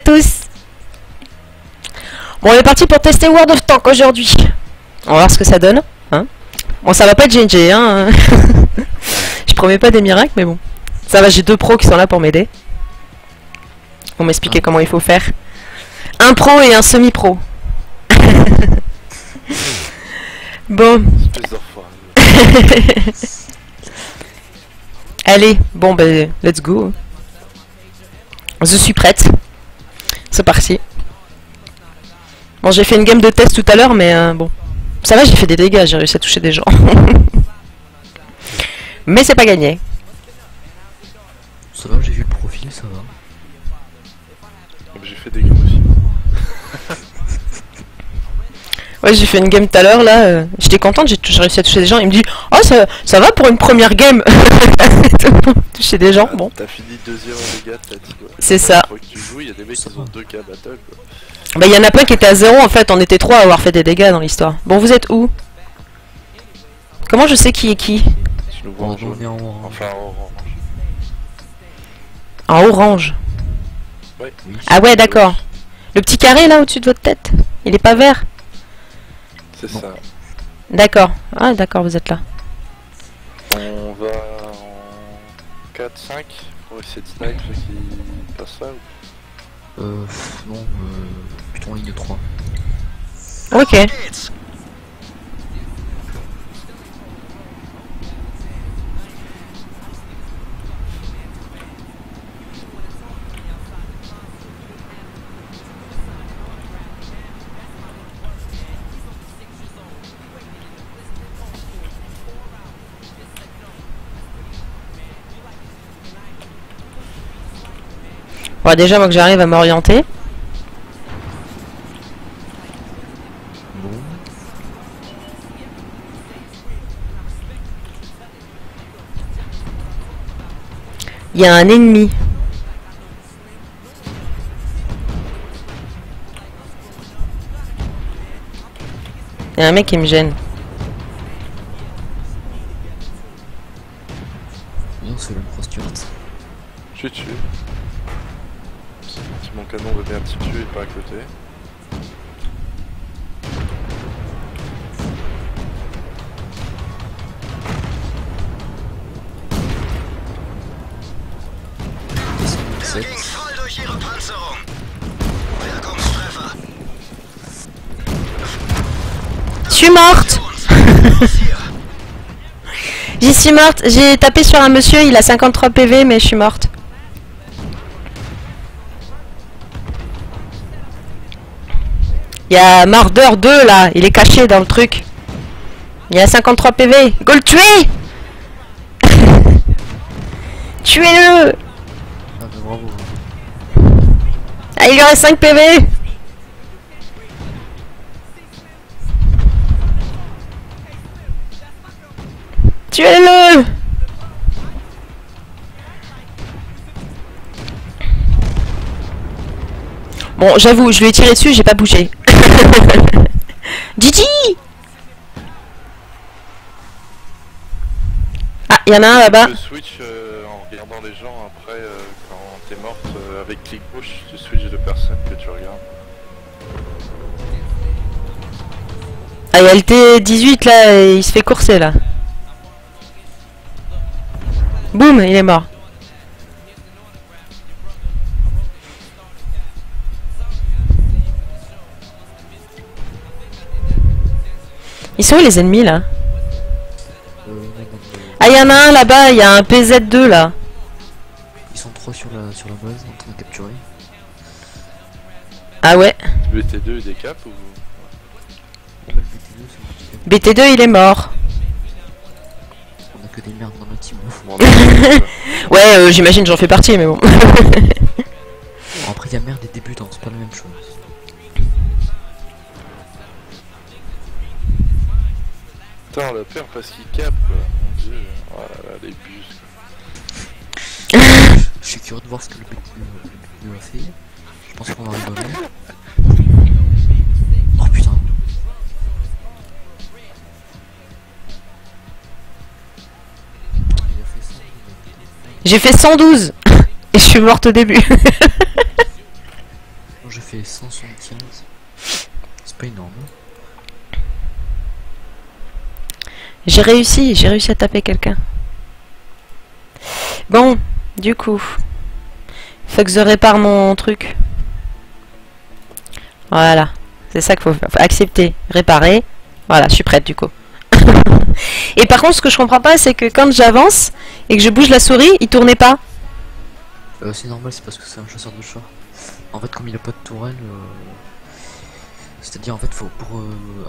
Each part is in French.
tous. Bon, on est parti pour tester World of Tanks aujourd'hui. On va voir ce que ça donne. Hein, bon, ça va pas être GNG, hein. Je promets pas des miracles, mais bon. Ça va, j'ai 2 pros qui sont là pour m'aider. Pour m'expliquer comment il faut faire. Un pro et un semi-pro. Bon. Allez, bon ben, let's go. Je suis prête. C'est parti. Bon, j'ai fait une game de test tout à l'heure, mais bon. Ça va, j'ai fait des dégâts, j'ai réussi à toucher des gens. Mais c'est pas gagné. Ça va, j'ai vu le profil, ça va. J'ai fait des games aussi. Ouais, j'ai fait une game tout à l'heure, là. J'étais contente, j'ai réussi à toucher des gens. Il me dit, oh, ça va pour une première game. Toucher des gens, bon. T'as fini deuxième en dégâts, t'as dit quoi. C'est ça. Faut que tu joues, il y a des mecs qui ont 2K battle quoi. Bah, il y en a plein qui étaient à 0 en fait. On était 3 à avoir fait des dégâts dans l'histoire. Bon, vous êtes où? Comment je sais qui est qui? Je le vois en jaune. Enfin en orange. En orange. Ouais. Ah ouais, d'accord. Le petit carré là au-dessus de votre tête, il est pas vert? C'est ça. D'accord. Ah d'accord, vous êtes là. On va en 4-5 pour essayer de snipe ceux qui passent là ou... non, plutôt en ligne 3. Ok. Bon, déjà, moi que j'arrive à m'orienter. Bon. Il y a un ennemi. Il y a un mec qui me gêne. Non, c'est le Pro Stuart. Je suis dessus. Si mon canon veut bien te tuer, pas à côté. Je suis morte. J'y suis morte. J'ai tapé sur un monsieur, il a 53 PV, mais je suis morte. Il y a Marder 2 là, il est caché dans le truc. Il y a 53 PV. Go le tuer. Tuez-le. Ah bah bravo. Ah, il lui reste 5 PV. Tuez-le. Bon, j'avoue, je lui ai tiré dessus, j'ai pas bougé. Gigi. Ah, il y en a un là-bas. Tu switch en regardant les gens après quand t'es morte avec clic gauche, tu switches de personne que tu regardes. Ah, il y a le T18 là, et il se fait courser là. Boum, il est mort. Ils sont où les ennemis là? Ah, il y en a un là-bas, il y a un PZ2 là. Ils sont 3 sur la base en train de capturer. Ah ouais. BT2 des caps ou... BT2 il est mort. On a que des merdes dans notre team. Ouais, j'imagine j'en fais partie, mais bon. Bon, après, il y a merde et débutants, c'est pas la même chose. Putain, on l'a peur parce qu'il cap quoi. Mon dieu, oh là là, les bus Je suis curieux de voir ce que le BT2 a fait. Je pense qu'on va rigoler. Oh putain. J'ai fait 112 et je suis morte au début. Moi j'ai fait 175. C'est pas énorme. J'ai réussi à taper quelqu'un. Bon, du coup. Faut que je répare mon truc. Voilà. C'est ça qu'il faut faire. Faut accepter, réparer. Voilà, je suis prête du coup. Et par contre, ce que je comprends pas, c'est que quand j'avance et que je bouge la souris, il tournait pas. C'est normal, c'est parce que c'est un chasseur de chats. En fait, comme il a pas de tourelle, c'est-à-dire en fait, faut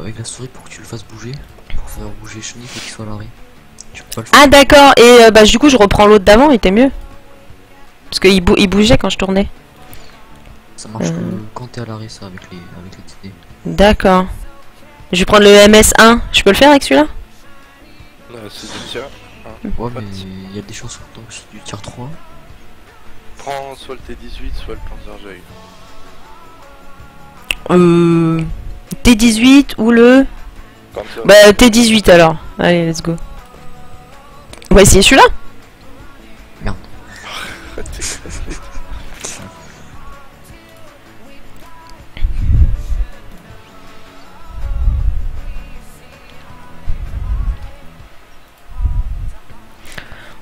avec la souris pour que tu le fasses bouger, pour faire bouger Chenille, faut qu'il soit à l'arrêt. Tu peux pas le faire. Ah d'accord, et bah du coup je reprends l'autre d'avant, il était mieux. Parce qu'il il bougeait quand je tournais. Ça marche que quand t'es à l'arrêt, ça, avec les TD. D'accord. Je vais prendre le MS1, je peux le faire avec celui-là? Là, c'est du tir. Ouais, mais il y a des chances que donc c'est du tir 3. Prends soit le T18, soit le Panzerjäger. T18 ou le... Panzer. Bah T18 alors. Allez, let's go. On va essayer celui-là. Merde.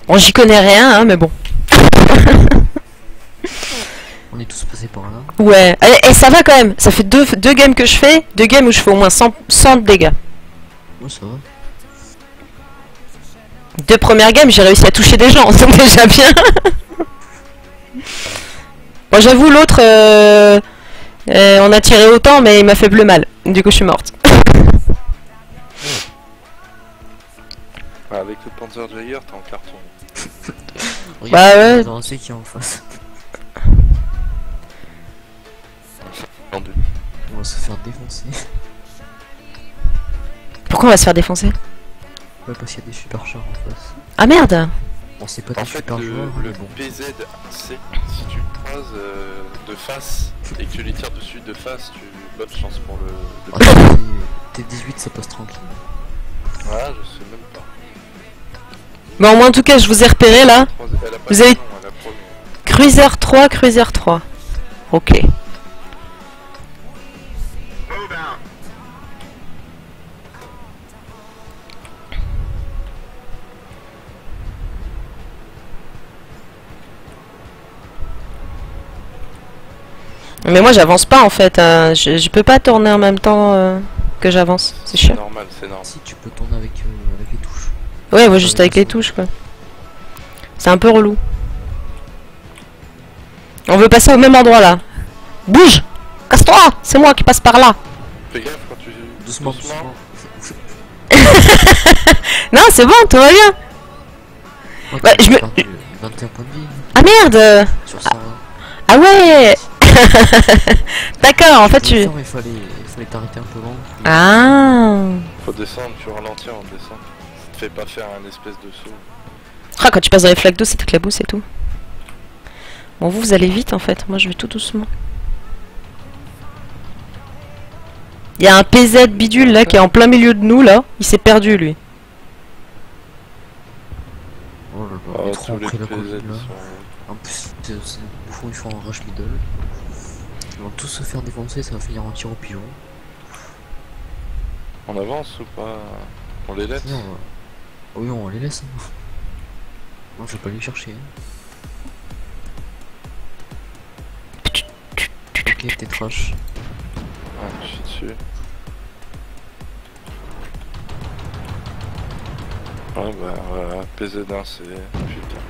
Bon, j'y connais rien, hein, mais bon. On est tous passés par là. Ouais, et ça va quand même. Ça fait deux games que je fais. 2 games où je fais au moins 100 de dégâts. Ouais, ça va. 2 premières games, j'ai réussi à toucher des gens. C'est déjà bien. Bon, j'avoue, l'autre, on a tiré autant, mais il m'a fait bleu mal. Du coup, je suis morte. Avec le Panzerjäger, t'es en carton. Bah ouais. On sait qui est en face. En deux. On va se faire défoncer. Pourquoi on va se faire défoncer? Ouais, parce qu'il y a des super chars en face. Ah merde. Bon, c'est pas En des fait, super joueurs, le mais bon. PZ, c'est si tu le croises de face et que tu les tires dessus de face, tu bonne chance pour le. Ah, T18, ça passe tranquille. Voilà, je sais même pas. Bon, moi en tout cas, je vous ai repéré là. Elle a pas Vous de avez- nom, elle a pas de nom. Cruiser 3, Cruiser 3. Ok. Mais moi j'avance pas en fait, je peux pas tourner en même temps que j'avance, c'est C'est chiant. normal, c'est normal. Si tu peux tourner avec les touches. Ouais, moi juste avec les touches quoi. C'est un peu relou. On veut passer au même endroit là. Bouge! Casse-toi! C'est moi qui passe par là! Fais gaffe quand tu. Doucement, doucement. Non, c'est bon, tout va bien! Ouais, Ouais, je me- 21 points de vie Ah merde! sur 120. Ah ouais! D'accord, en fait tu... Il fallait t'arrêter un peu long. Ah! Faut descendre, tu ralentis en descendant. Ça te fait pas faire un espèce de saut. Ah, quand tu passes dans les flaques d'eau, c'est éclabousse et tout. Bon, vous allez vite en fait, moi je vais tout doucement. Il y a un PZ bidule là qui est en plein milieu de nous là, il s'est perdu lui. Oh là là, Oh, les trois ont tous les pris la PZ Covid là. sont. En plus, c'est bouffons, ils font un rush middle. Ils vont tous se faire défoncer, ça va finir en tir au pigeon. On avance ou pas? On les laisse? Non, oui, on les laisse. Hein. Non, je vais pas les chercher. Hein. Ok, t'es trash. Ouais, je suis dessus. Ouais, bah voilà, PZ1 c'est. Putain.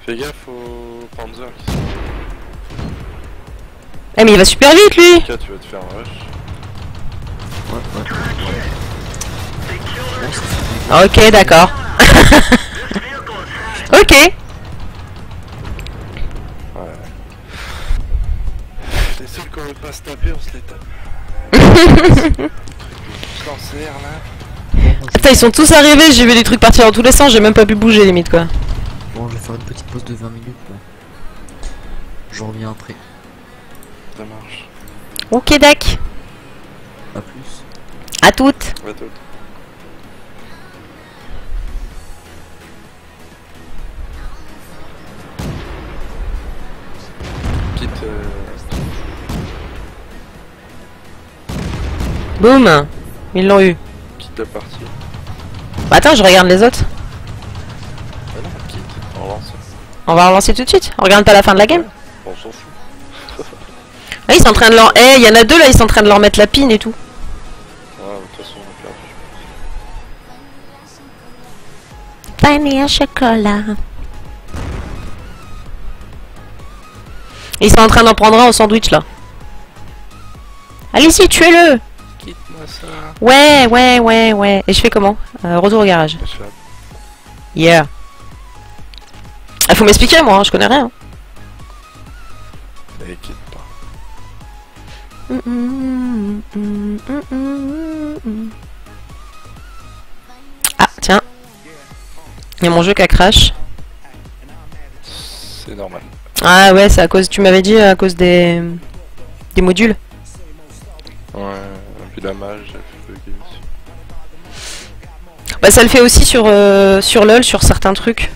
Fais gaffe au Panzer qui sont. Eh mais il va super vite lui! Là, tu vas te faire un rush. Ouais. Bon, ça fait Ok, d'accord. Ok. Ouais. Les seuls qu'on veut pas se taper, on se les tape. Cancer là. Putain, ils sont tous arrivés, j'ai vu des trucs partir dans tous les sens, j'ai même pas pu bouger limite quoi. Bon, je vais faire une petite pause de 20 minutes. Là. Je reviens après. Ça marche. Ok, Dak. A plus. À toutes. À tout. Boum. Ils l'ont eu. quitte la partie. Bah attends, je regarde les autres. Ah non, quitte, on relance. On va relancer tout de suite. On regarde pas la fin de la game. On s'en fout. Ah, ils sont en train de leur... Eh, il y en a deux là, ils sont en train de leur mettre la pine et tout. Ouais, de toute façon, on a perdu. Vanille à chocolat. Ils sont en train d'en prendre un au sandwich là. Allez-y, tuez-le. Quitte-moi ça. Ouais. Et je fais comment retour au garage. Je fais Yeah. Ah, faut m'expliquer moi, hein, je connais rien. et quitte pas. Ah, tiens. Il y a mon jeu qui a crash. C'est normal. Ah ouais, c'est à cause, tu m'avais dit, à cause des modules. Ouais, puis la mage, elle fait bugger aussi. Bah ça le fait aussi sur LoL, sur certains trucs.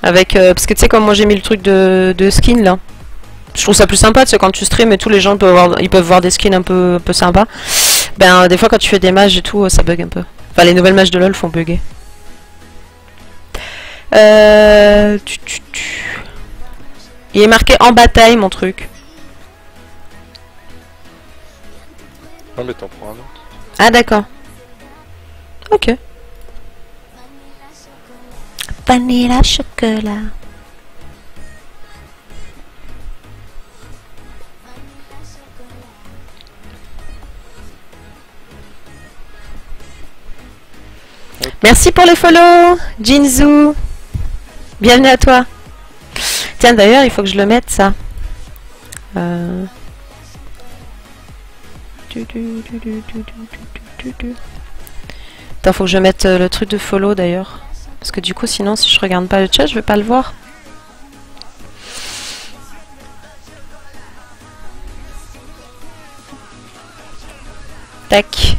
Avec, parce que tu sais, comme moi j'ai mis le truc de skin là. Je trouve ça plus sympa, tu sais, quand tu stream et tous les gens ils peuvent voir des skins un peu sympas. Ben des fois quand tu fais des mages et tout, ça bug un peu. Enfin les nouvelles mages de LoL font bugger. Il est marqué en bataille mon truc. Non mais t'en prends un autre. Ah d'accord. Ok. Vanilla chocolat. Merci pour les follow, Jinzu. Bienvenue à toi. Tiens d'ailleurs, il faut que je le mette ça. Attends, faut que je mette le truc de follow d'ailleurs. Parce que du coup, sinon, si je regarde pas le chat, je vais pas le voir. Tac.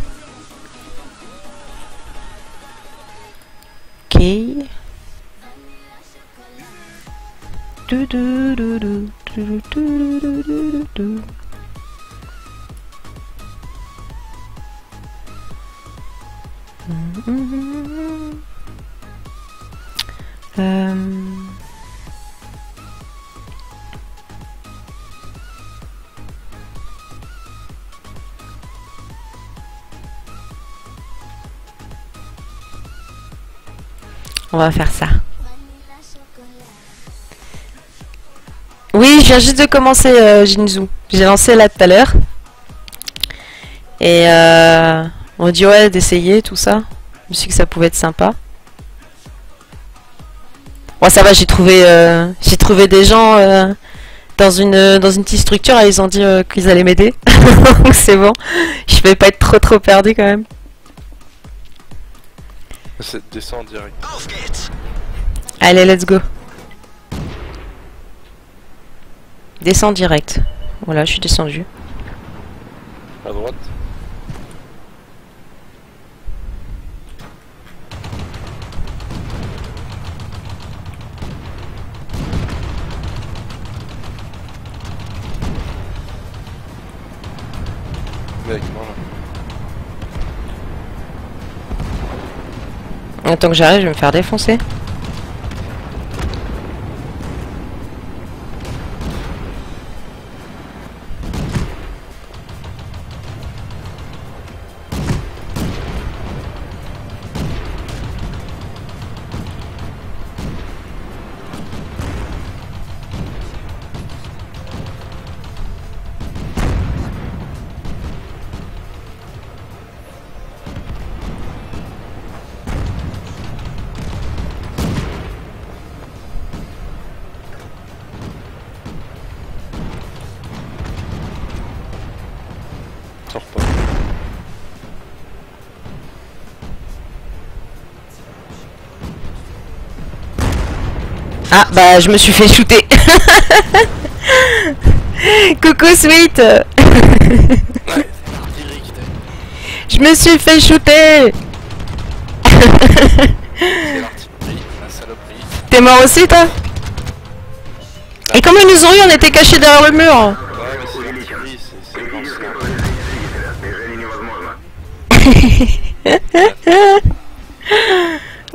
Ok. On va faire ça. Oui, je viens juste de commencer Jinzu. J'ai lancé là tout à l'heure. Et on dit ouais d'essayer tout ça. Je me suis dit que ça pouvait être sympa. Bon ça va, j'ai trouvé des gens dans une petite structure et ils ont dit qu'ils allaient m'aider. Donc c'est bon. Je vais pas être trop perdu quand même. Descends en direct. Allez, let's go. Descends direct. Voilà, je suis descendu. À droite. Avec moi là. Attends que j'arrive, je vais me faire défoncer. Sors pas. Ah bah je me suis fait shooter. Coucou Sweet. Ouais, Je me suis fait shooter. c'est l'artillerie, la saloperie. T'es mort aussi toi? Et comment ils nous ont eu? On était cachés derrière le mur. Ouais, mais c'est l'artillerie, c'est quand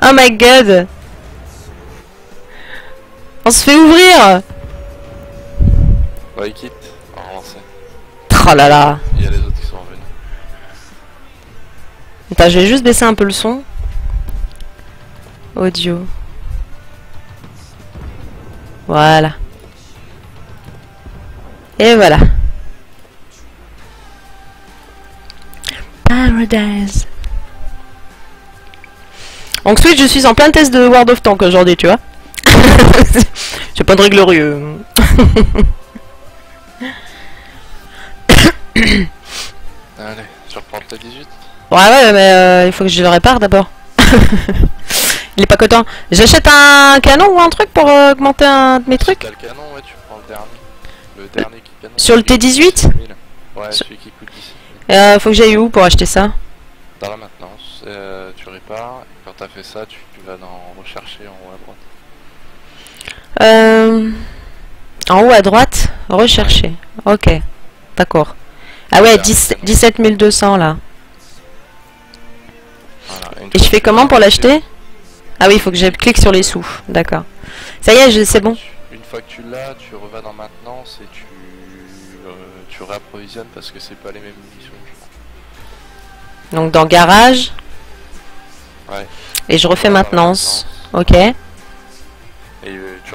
Oh my god. On se fait ouvrir. Ouais, quitte, on va relancer. Oh là là. Il y a les autres qui sont revenus. Attends, je vais juste baisser un peu le son. Audio. Voilà. Et voilà. Paradise. Donc Switch, je suis en plein test de World of Tanks aujourd'hui, tu vois. C'est pas de glorieux. Allez, je reprends le T18. Ouais, mais il faut que je le répare d'abord. Il est pas content. J'achète un canon ou un truc pour augmenter un de mes Si trucs. t'as le canon, ouais, tu prends le dernier. Le dernier canon. Sur le T18 Ouais, Sur- celui qui coûte 10 faut que j'aille où pour acheter ça? Dans la maintenance, tu répares, et quand t'as fait ça, tu vas dans rechercher en haut à droite. En haut à droite, rechercher. Ok, d'accord. Ah ouais, 17 200 là. Voilà. Une Et fois je fais que comment tu pour l'as l'acheter? Ah oui, il faut que je clique sur les sous. D'accord. Ça y est, c'est bon. Une fois que tu l'as, tu revas dans maintenance et tu réapprovisionnes parce que c'est pas les mêmes munitions. Donc dans garage. Ouais. Et je refais Dans la maintenance. Ok. Et tu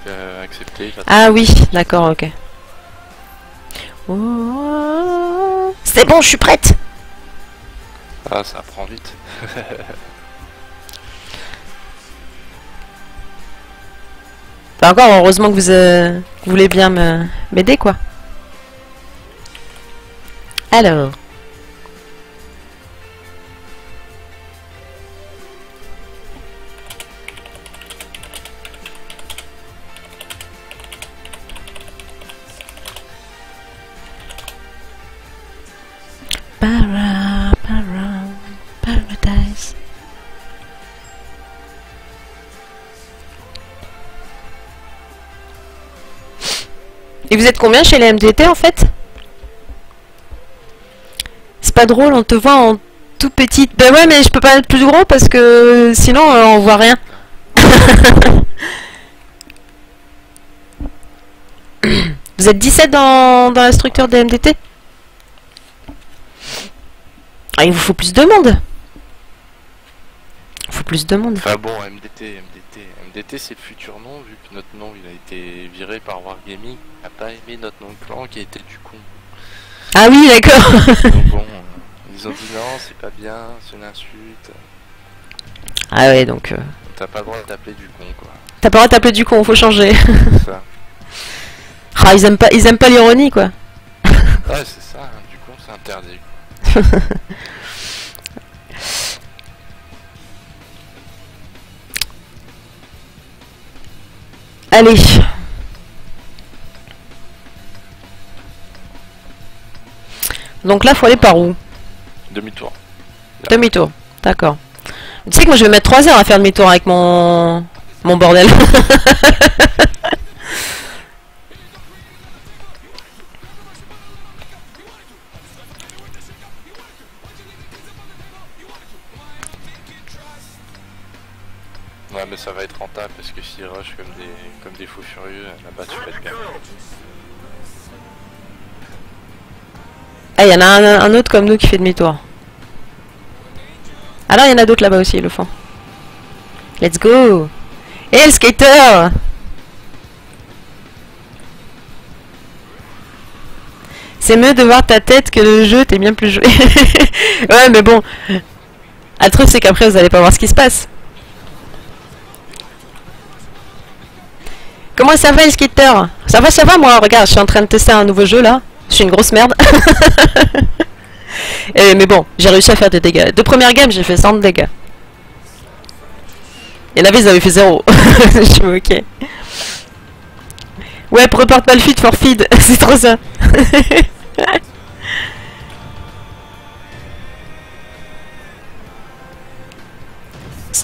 fais accepter. Ah oui, d'accord, ok. Oh, c'est bon, je suis prête. Ah, ça prend vite. Enfin, encore, heureusement que vous voulez bien m'aider, quoi. Alors. Paradise. Et vous êtes combien chez les MDT en fait? C'est pas drôle, on te voit en tout petite. Ben ouais, mais je peux pas être plus gros parce que sinon on voit rien. Vous êtes 17 dans la structure des MDT? Ah, il vous faut plus de monde. Il faut plus de monde. Enfin bon, MDT c'est le futur nom vu que notre nom il a été viré par Wargaming. Il a pas aimé notre nom de clan qui a été du con. Ah oui, d'accord. Donc bon, ils ont dit non, c'est pas bien, c'est une insulte. Ah ouais, donc... T'as pas le droit de t'appeler du con quoi. T'as pas le droit de t'appeler du con, faut changer. C'est ça. Ah, ils aiment pas l'ironie, quoi. Ouais, c'est ça, hein, du con c'est interdit. Allez. Donc là, faut aller par où? Demi-tour. Demi-tour. D'accord. Tu sais que moi, je vais mettre 3 heures à faire demi-tour avec mon bordel. Ouais, mais ça va être rentable parce que s'ils rush comme des fous furieux, là-bas tu peux être bien. Ah, il y en a un autre comme nous qui fait demi-tour. Alors, il y en a d'autres là-bas aussi, ils le font. Let's go! Et le skater! C'est mieux de voir ta tête que le jeu, t'es bien plus joué. Ouais, mais bon. Ah, le truc, c'est qu'après, vous allez pas voir ce qui se passe. Comment ça va, le skater? Ça va, moi. Regarde, je suis en train de tester un nouveau jeu, là. Je suis une grosse merde. Mais bon, j'ai réussi à faire des dégâts. De première game, j'ai fait 100 de dégâts. Et la ils avaient fait 0. Je suis ok. Ouais, reporte pas le feed for feed. C'est trop ça.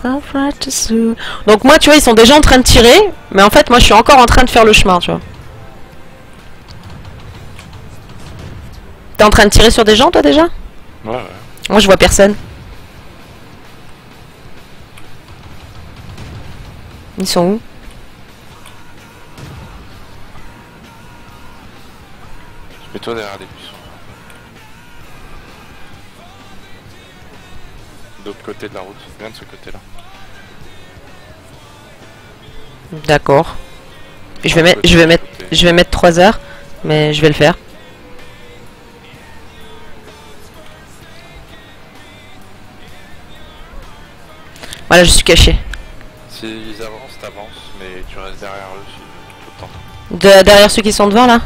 Donc moi, tu vois, ils sont déjà en train de tirer, mais en fait, moi, je suis encore en train de faire le chemin, tu vois. T'es en train de tirer sur des gens, toi, déjà? Ouais, ouais. Moi, je vois personne. Ils sont où? Mets-toi derrière les buissons. D'autre côté de la route, viens de ce côté-là. D'accord. Je vais Côté, côté. je vais mettre 3 heures, mais je vais le faire. Voilà, je suis caché. S'ils avancent, t'avances, mais tu restes derrière eux tout le temps. Derrière ceux qui sont devant, là?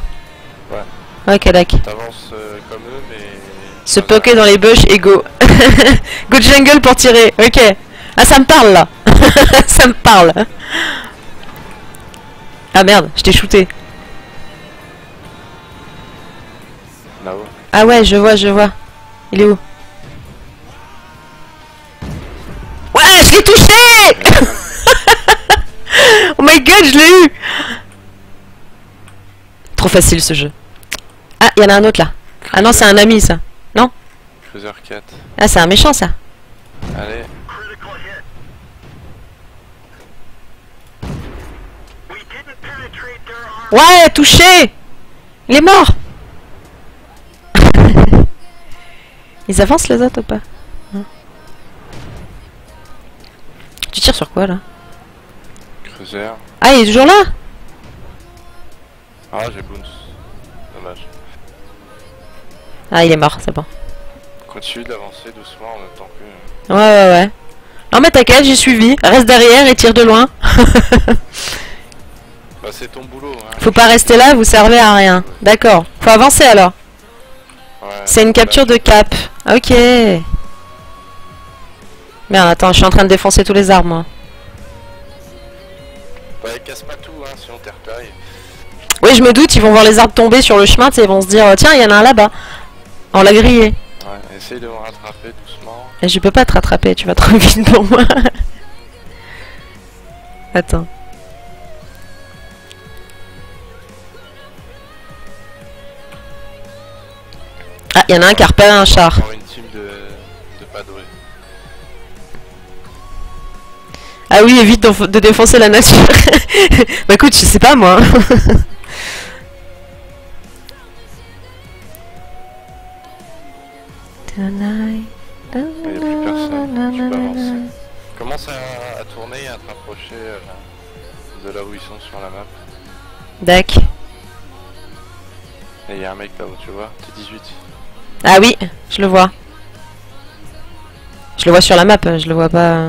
Ouais. Ok, d'accord. T'avances comme eux, mais... Se poker dans les bush et go. Go jungle pour tirer, ok. Ah, ça me parle, là. Ça me parle. Ah merde, je t'ai shooté. Là-haut. Ah ouais, je vois, je vois. Il est où? Ouais, je l'ai touché. Oh my god, je l'ai eu. Trop facile ce jeu. Ah, il y en a un autre là. Ah non, c'est un ami ça. Non? Cruiser 4. Ah, c'est un méchant ça. Allez. Ouais, touché. Il est mort. Ils avancent les autres ou pas? Non. Tu tires sur quoi là? Cruiser. Ah, il est toujours là? Ah, j'ai bounce. Dommage. Ah, il est mort, c'est bon. Continue d'avancer doucement en même temps que... Ouais, ouais, ouais. Non mais t'inquiète, j'ai suivi. Reste derrière et tire de loin. Bah c'est ton boulot, hein. Faut pas rester là, vous servez à rien. D'accord. Faut avancer alors. Ouais, C'est une capture de cap. Ok. Merde, attends, je suis en train de défoncer tous les arbres, moi. Ouais, casse pas tout, hein, sinon t'es repéré. Oui, je me doute, ils vont voir les arbres tomber sur le chemin, tu sais, ils vont se dire, tiens, il y en a un là-bas. On l'a grillé. Ouais, essaye de me rattraper doucement. Et je peux pas te rattraper, tu vas trop vite pour moi. Attends. Ah, il y en a un qui a repéré un char. Encore une team de padoués. Ah oui, évite de défoncer la nature. Bah écoute, je sais pas moi. Il n'y a plus personne, tu peux avancer. Commence à tourner et à te rapprocher de là où ils sont sur la map. Dac. Et il y a un mec là-haut, tu vois, t'es 18. Ah oui, je le vois. Je le vois sur la map, je le vois pas.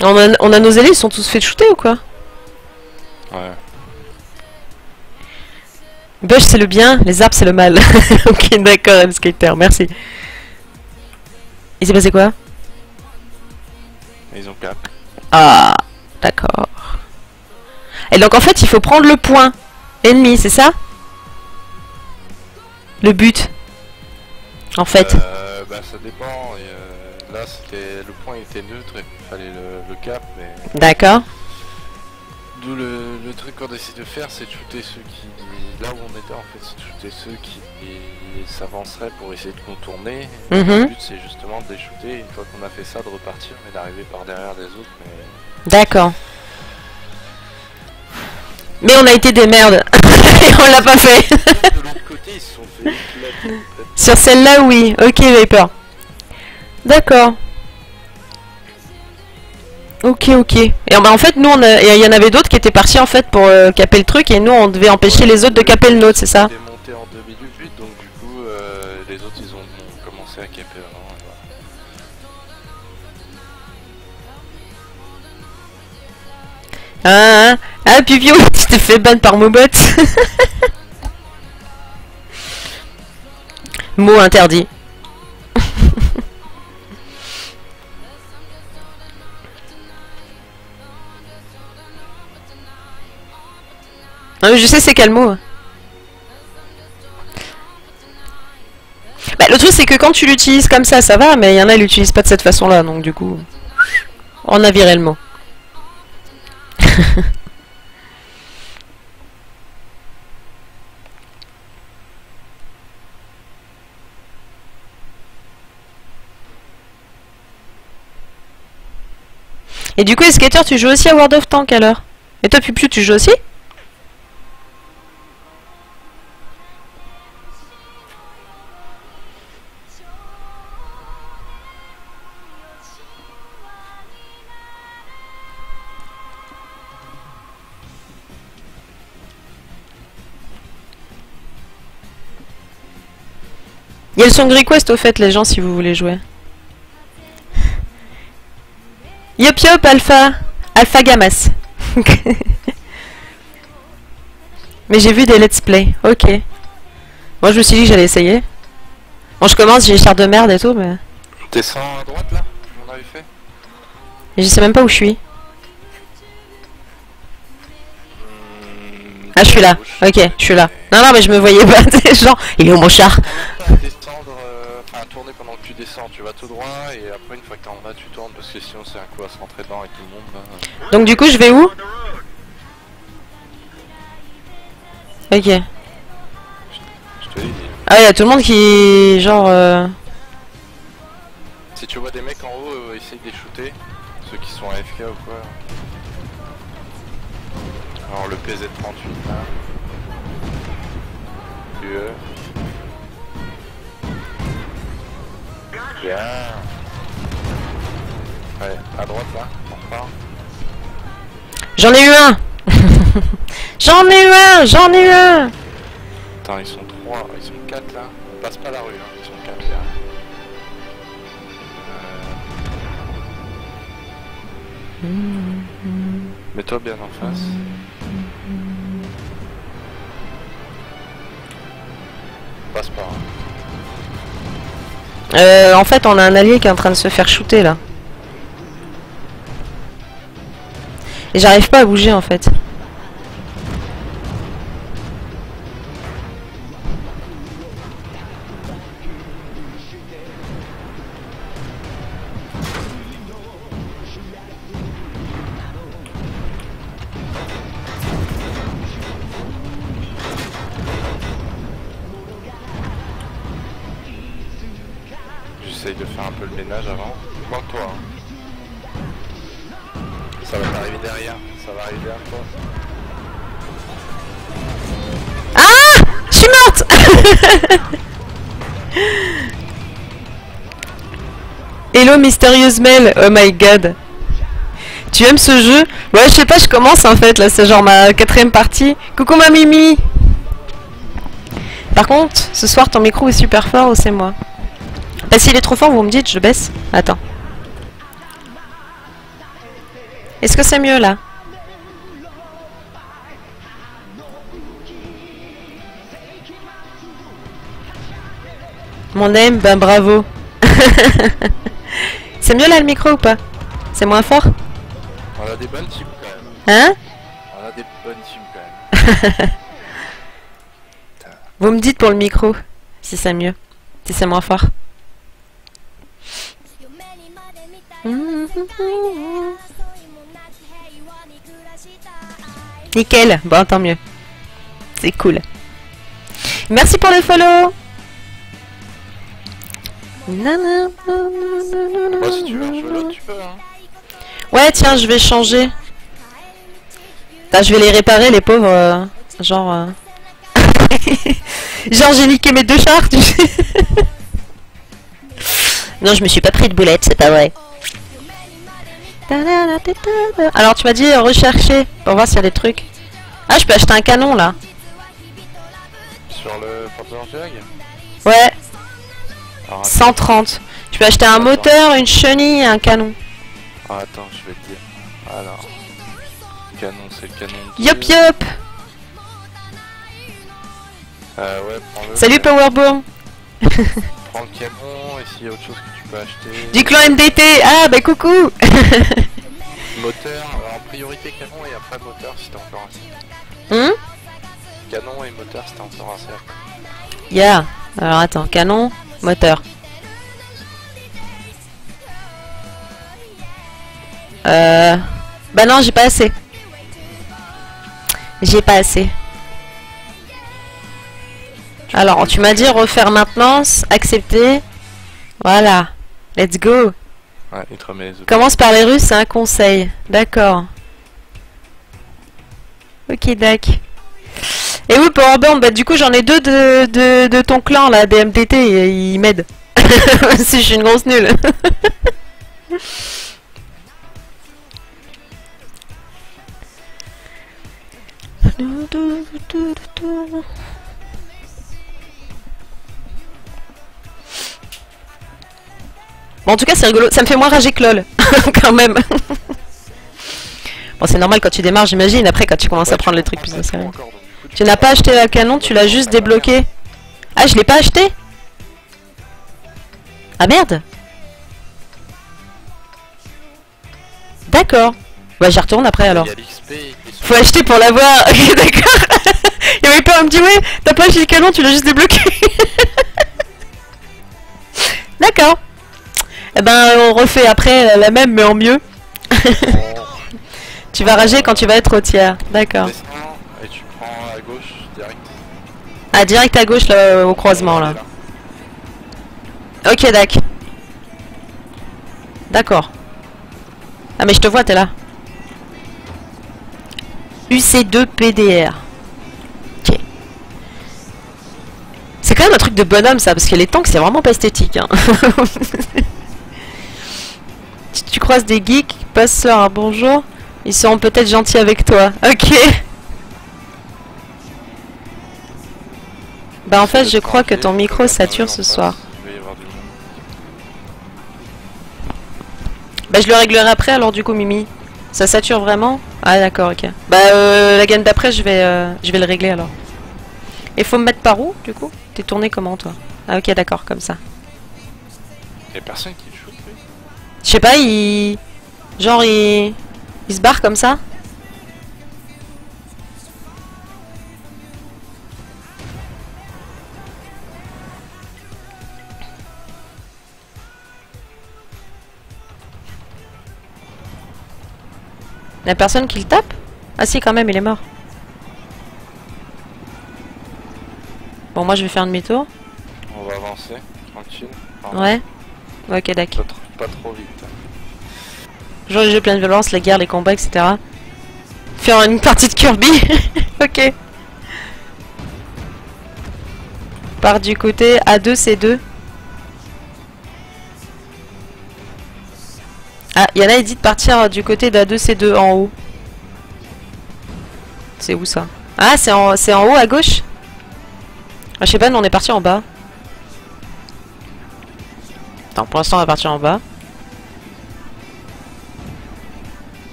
On a nos alliés, ils sont tous fait shooter ou quoi? Ouais. Bush c'est le bien, les arbres c'est le mal. Ok, d'accord, M-Skater, merci. Il s'est passé quoi? Ils ont cap. Ah, d'accord. Et donc en fait, il faut prendre le point ennemi, c'est ça? Le but. En fait. Bah ça dépend. Et, là, c'était le point était neutre, il fallait le cap, mais... D'accord. D'où le truc qu'on essaie de faire, c'est de shooter ceux qui... Là où on était en fait, c'est de shooter ceux qui s'avanceraient pour essayer de contourner. Et le but c'est justement de les shooter, une fois qu'on a fait ça, de repartir, mais d'arriver par derrière des autres. Mais... D'accord. Mais on a été des merdes. Et on l'a pas fait. De l'autre côté, ils se sont fait éclater. Sur celle-là, oui. Ok, Viper. D'accord. Ok, ok. Et bah, en fait, nous, il y en avait d'autres qui étaient partis en fait pour caper le truc et nous, on devait empêcher les autres de caper le nôtre, c'est ça? On était monté en 2008, donc du coup, les autres, ils ont commencé à caper avant. Ah, Pupio, tu t'es fait ban par Mobot. Mot interdit. Ah, je sais c'est quel mot. Bah Bah, le truc c'est que quand tu l'utilises comme ça va, mais il y en a qui l'utilisent pas de cette façon-là, donc du coup, on a viré le mot. Et du coup, Skater, tu joues aussi à World of Tanks alors? Et toi, Pupiu, tu joues aussi? Il y a le song request au fait, les gens, si vous voulez jouer. Yop yop, Alpha Gamas. Mais j'ai vu des let's play, ok. Moi je me suis dit que j'allais essayer. Bon, je commence, j'ai les chars de merde et tout, mais... Descends à droite là, on avait fait. Et je sais même pas où je suis. Ah, je suis là, ok, je suis là. Non, non, mais je me voyais pas, genre, il est où mon char? Descendre, enfin tourner pendant que tu descends, tu vas tout droit et après une fois que t'es en bas tu tournes parce que sinon c'est un coup à se rentrer dedans avec tout le monde. Là. Donc du coup je vais où? Ok. Je te l'ai dit. Ah, il y a tout le monde qui... genre... Si tu vois des mecs en haut, essaye de les shooter. Ceux qui sont AFK ou quoi. Alors le PZ-38 là. UE. Bien. Ouais, à droite là, on repart. J'en ai eu un. J'en ai eu un. J'en ai eu un. Attends, ils sont 3, ils sont 4 là. On passe pas la rue, hein. Ils sont 4 là. Mets-toi bien en face. Passe pas. Hein. En fait, on a un allié qui est en train de se faire shooter là. Et j'arrive pas à bouger en fait. J'essaye de faire un peu le ménage avant. Planque-toi. Hein. Ça va t'arriver derrière. Ça va arriver derrière toi. Ah! Je suis morte. Hello Mysterious Mel, oh my god. Tu aimes ce jeu? Ouais, je sais pas, je commence en fait, là c'est genre ma 4ème partie. Coucou ma Mimi. Par contre, ce soir ton micro est super fort ou c'est moi? Bah s'il est trop fort, vous me dites, je baisse. Attends. Est-ce que c'est mieux là? Mon aime, ben bravo. C'est mieux là le micro ou pas? C'est moins fort? On a des bonnes teams quand même. Hein? On a des bonnes teams quand même. Vous me dites pour le micro, si c'est mieux, si c'est moins fort. Nickel, bon tant mieux. C'est cool. Merci pour le follow. Moi si tu veux jouer l'autre, tu peux hein. Ouais tiens, je vais changer. Bah, je vais les réparer les pauvres. Genre... genre j'ai niqué mes 2 chars, tu sais. Non, je me suis pas pris de boulettes, c'est pas vrai. Alors tu m'as dit rechercher pour voir s'il y a des trucs. Ah, je peux acheter un canon là. Sur le porte-lance. Ouais. Alors, 130. Je peux acheter un moteur, une chenille et un canon. Ah, attends, je vais te dire. Alors, canon, c'est le canon. Yop yop. Ouais, prends-le. Salut Powerborn. Prends le canon et s'il y a autre chose que tu peux acheter. Du clan MDT. Ah bah coucou. Moteur, en priorité canon et après moteur si t'as encore assez. Canon et moteur si t'as encore assez. Yeah. Alors attends, canon, moteur. Bah non, j'ai pas assez. J'ai pas assez. Alors, tu m'as dit refaire maintenance, accepter. Voilà. Let's go. Ouais, il te remet les autres. Commence par les Russes, c'est un conseil. D'accord. Ok, dac. Et oui, Powerborn, bah du coup j'en ai deux de ton clan là, des MTT, et ils m'aident. Si je suis une grosse nulle. Bon, en tout cas c'est rigolo, ça me fait moins rager que LOL, quand même. Bon, c'est normal quand tu démarres, j'imagine. Après, quand tu commences à prendre les trucs plus au sérieux. Tu n'as pas acheté la canon, tu l'as juste débloqué. Ah, je l'ai pas acheté? Ah merde. D'accord. Bah, j'y retourne après alors. Faut acheter pour l'avoir. Ok, d'accord. Il y avait pas un petit ouais, t'as pas acheté le canon, tu l'as juste débloqué. D'accord. Eh ben, on refait après la même, mais en mieux. Tu vas rager quand tu vas être au tiers. D'accord. Et tu prends à gauche, direct. Ah, direct à gauche, là, au croisement, là. Ok, dac. D'accord. Ah, mais je te vois, t'es là. UC2 PDR. Ok. C'est quand même un truc de bonhomme, ça, parce que les tanks, c'est vraiment pas esthétique. Hein. tu croises des geeks, passe leur un bonjour. Ils seront peut-être gentils avec toi. Ok. Bah en fait je crois que ton micro sature ce soir. Bah je le réglerai après alors du coup Mimi. Ça sature vraiment? Ah d'accord, ok. Bah la gamme d'après je vais le régler alors. Et faut me mettre par où du coup? T'es tourné comment toi? Ah ok d'accord, comme ça. Y'a personne qui le shoot lui? Je sais pas, il se barre comme ça? Y'a personne qui le tape? Ah si quand même, il est mort. Bon moi je vais faire un demi-tour. On va avancer, tranquille. Enfin, Ouais. Ok d'accord. pas trop vite. Genre les jeux plein de violence, la guerre, les combats, etc. Faire une partie de Kirby. Ok. Part du côté A2, C2. Ah, il y en a, il dit de partir du côté d'A2, C2 en haut. C'est où ça? Ah, c'est en haut à gauche? Ah, je sais pas, nous on est parti en bas. Attends, pour l'instant on va partir en bas.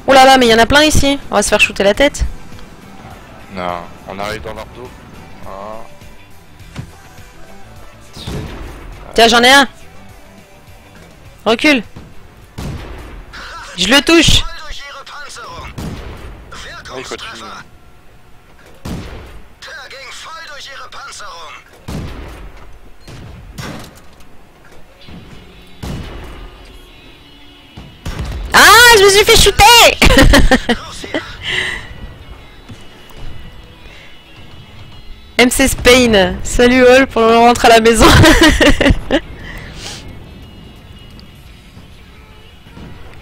Oh là là, mais il y en a plein ici. On va se faire shooter la tête. Non, on arrive dans leur dos. Ah. Tiens, j'en ai un. Recule. Je le touche. Ah, il continue. Ah, je me suis fait shooter. MC Spain, salut all pour le rentre à la maison.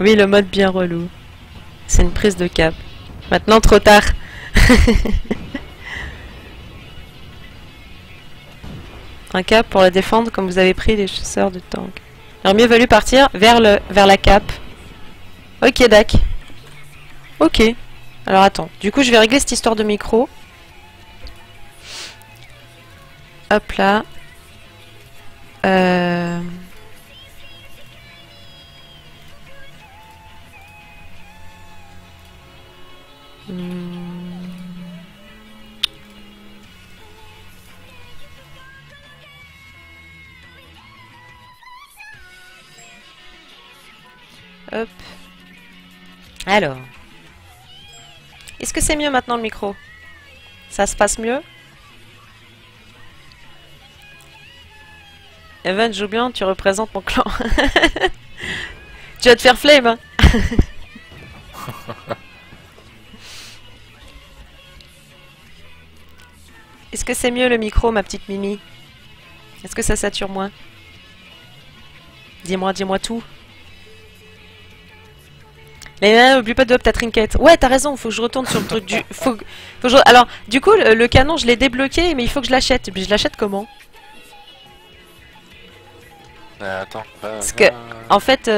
Oui, le mode bien relou. C'est une prise de cap. Maintenant trop tard. Un cap pour la défendre comme vous avez pris les chasseurs de tank. Alors mieux valu partir vers la cap. Ok, dac. Ok. Alors attends. Du coup, je vais régler cette histoire de micro. Hop là. Hop. Alors. Est-ce que c'est mieux maintenant le micro? Ça se passe mieux? Evan joue bien, tu représentes mon clan. Tu vas te faire flame, hein. Est-ce que c'est mieux le micro, ma petite Mimi? Est-ce que ça sature moins? Dis-moi, dis-moi tout. Mais oublie pas de up ta trinket. Ouais, t'as raison, faut que je retourne sur le truc du... Faut que Alors, du coup, le canon, je l'ai débloqué, mais il faut que je l'achète. Mais je l'achète comment? Attends. Parce que, en fait...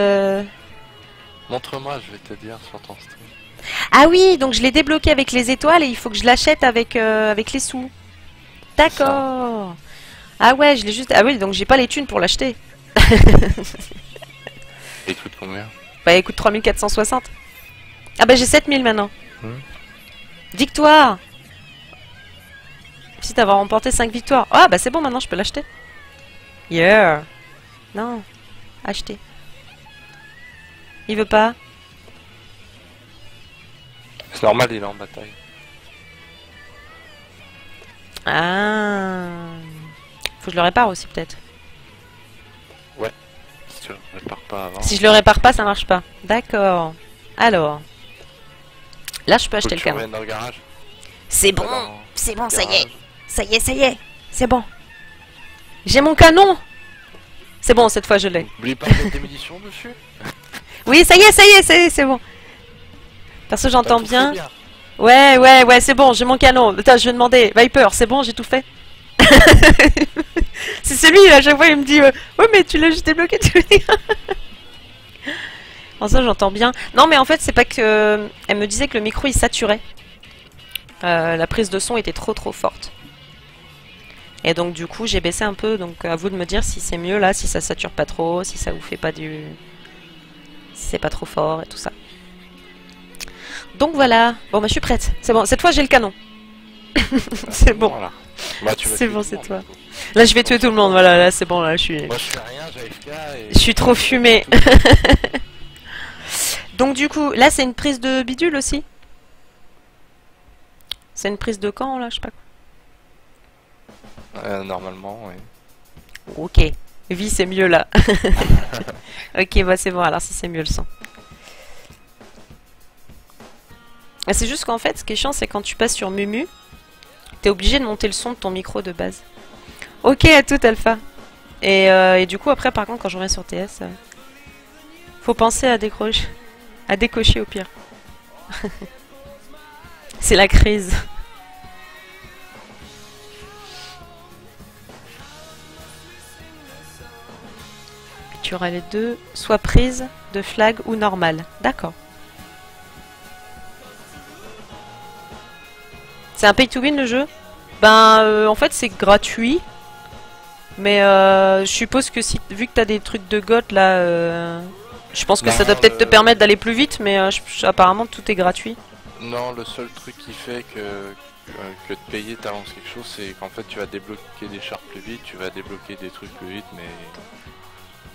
Montre-moi, je vais te dire sur ton stream. Ah oui, donc je l'ai débloqué avec les étoiles et il faut que je l'achète avec, avec les sous. D'accord. Ah ouais, je l'ai juste... Ah oui, donc j'ai pas les thunes pour l'acheter. Il coûte combien? Bah il coûte 3460. Ah bah j'ai 7000 maintenant. Victoire. Si d'avoir remporté 5 victoires. Ah bah c'est bon, maintenant je peux l'acheter. Yeah. Non. Acheter. Il veut pas. C'est normal, il est en bataille. Ah. Faut que je le répare aussi peut-être. Ouais. Si tu le répares pas avant. Si je le répare pas, ça marche pas. D'accord. Alors. Là, je peux acheter le canon. Dans le garage. C'est bon. Dans C'est bon, le ça y est. garage. Ça y est, ça y est. C'est bon. J'ai mon canon. C'est bon, cette fois je l'ai. Oublie pas de mettre des munitions dessus. Oui, ça y est, c'est bon. Perso, j'entends Tout bien. fait bien. Ouais, c'est bon, j'ai mon canon. Attends, je vais demander. Viper, c'est bon, j'ai tout fait. C'est celui, à chaque fois, il me dit ouais, mais tu l'as juste débloqué, tu veux dire. En ça, j'entends bien. Non, mais en fait, c'est pas que... Elle me disait que le micro, il saturait. La prise de son était trop forte. Et donc, du coup, j'ai baissé un peu. Donc, à vous de me dire si c'est mieux, là, si ça sature pas trop, si ça vous fait pas du... Si c'est pas trop fort et tout ça. Donc, voilà. Bon, bah, je suis prête. C'est bon, cette fois, j'ai le canon. C'est bon. Voilà. Bah, tu vas C'est tuer bon, tout c'est le monde, toi. du coup. Là, je vais tuer tout le monde. Voilà, là, c'est bon, là, je suis... Moi, je fais rien, j'AFK et... Je suis trop fumée. Donc du coup, là c'est une prise de bidule aussi. C'est une prise de camp là, je sais pas quoi. Normalement, oui. Ok. Vie c'est mieux là. Ok, bah c'est bon, alors si c'est mieux le son. Ah, c'est juste qu'en fait, ce qui est chiant, c'est quand tu passes sur Mumu, t'es obligé de monter le son de ton micro de base. Ok, à tout Alpha. Et du coup, après, par contre, quand je reviens sur TS, faut penser à décrocher. À décocher au pire. C'est la crise. Tu auras les deux, soit prise de flag ou normale. D'accord. C'est un pay to win le jeu? Ben, en fait, c'est gratuit. Mais je suppose que si, vu que t'as des trucs de goth là, je pense que ça doit peut-être te permettre d'aller plus vite, mais apparemment tout est gratuit. Non, le seul truc qui fait que de payer t'avances quelque chose, c'est qu'en fait tu vas débloquer des chars plus vite, tu vas débloquer des trucs plus vite, mais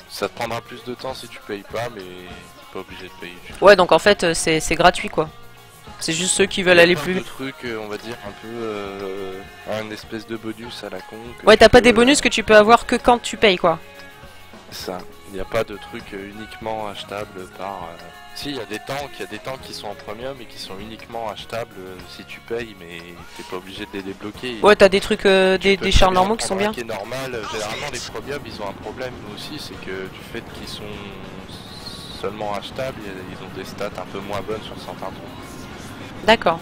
ça te prendra plus de temps si tu payes pas, mais t'es pas obligé de payer. Ouais, donc en fait c'est gratuit quoi. C'est juste ceux qui veulent aller plus vite. Truc, on va dire un peu une espèce de bonus à la con. Ouais, t'as pas des bonus que tu peux avoir que quand tu payes quoi. Ça, il n'y a pas de truc uniquement achetable par... Si, il y a des tanks qui sont en premium et qui sont uniquement achetables si tu payes, mais t'es pas obligé de les débloquer. Ouais, t'as des trucs, des chars normaux qui sont bien. Qui est normal, généralement les premiums ils ont un problème aussi, c'est que du fait qu'ils sont seulement achetables, ils ont des stats un peu moins bonnes sur certains trucs. D'accord.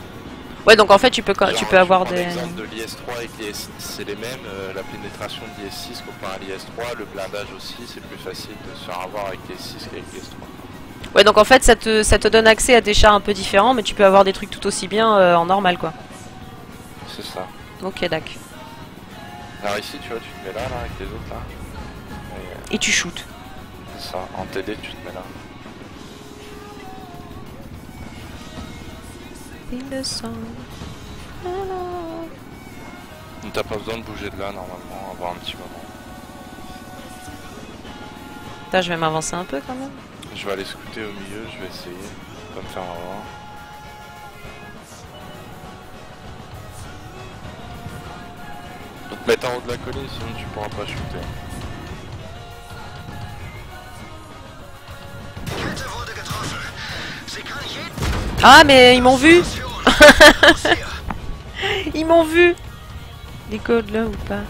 Ouais, donc en fait tu peux avoir des... L'exemple de l'IS-3 et l'IS6 c'est les mêmes, la pénétration de l'IS-6 comparé à l'IS-3, le blindage aussi c'est plus facile de se faire avoir avec l'IS-6 qu'avec l'IS-3. Ouais, donc en fait ça te donne accès à des chars un peu différents, mais tu peux avoir des trucs tout aussi bien en normal quoi. C'est ça. Ok, d'accord. Alors ici tu vois, tu te mets là avec les autres là. Et tu shootes. C'est ça, en TD tu te mets là. Il le sent. T'as pas besoin de bouger de là normalement, avoir un petit moment. Là, je vais m'avancer un peu quand même. Je vais aller scouter au milieu, je vais essayer. Pas me faire avoir. Faut te mettre en haut de la colline sinon tu pourras pas shooter. Ah, mais ils m'ont vu. Ils m'ont vu. Des codes là ou pas?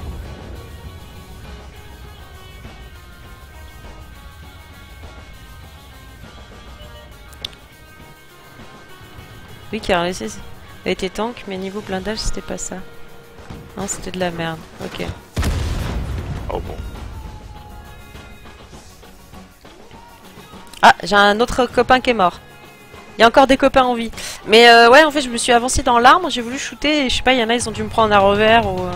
Oui, car elle était tank, mais niveau blindage, c'était pas ça. Non, c'était de la merde. Ok. Oh bon. Ah, j'ai un autre copain qui est mort. Il y a encore des copains en vie. Mais ouais, en fait, je me suis avancé dans l'arbre, j'ai voulu shooter, et je sais pas, il y en a, ils ont dû me prendre un revers ou...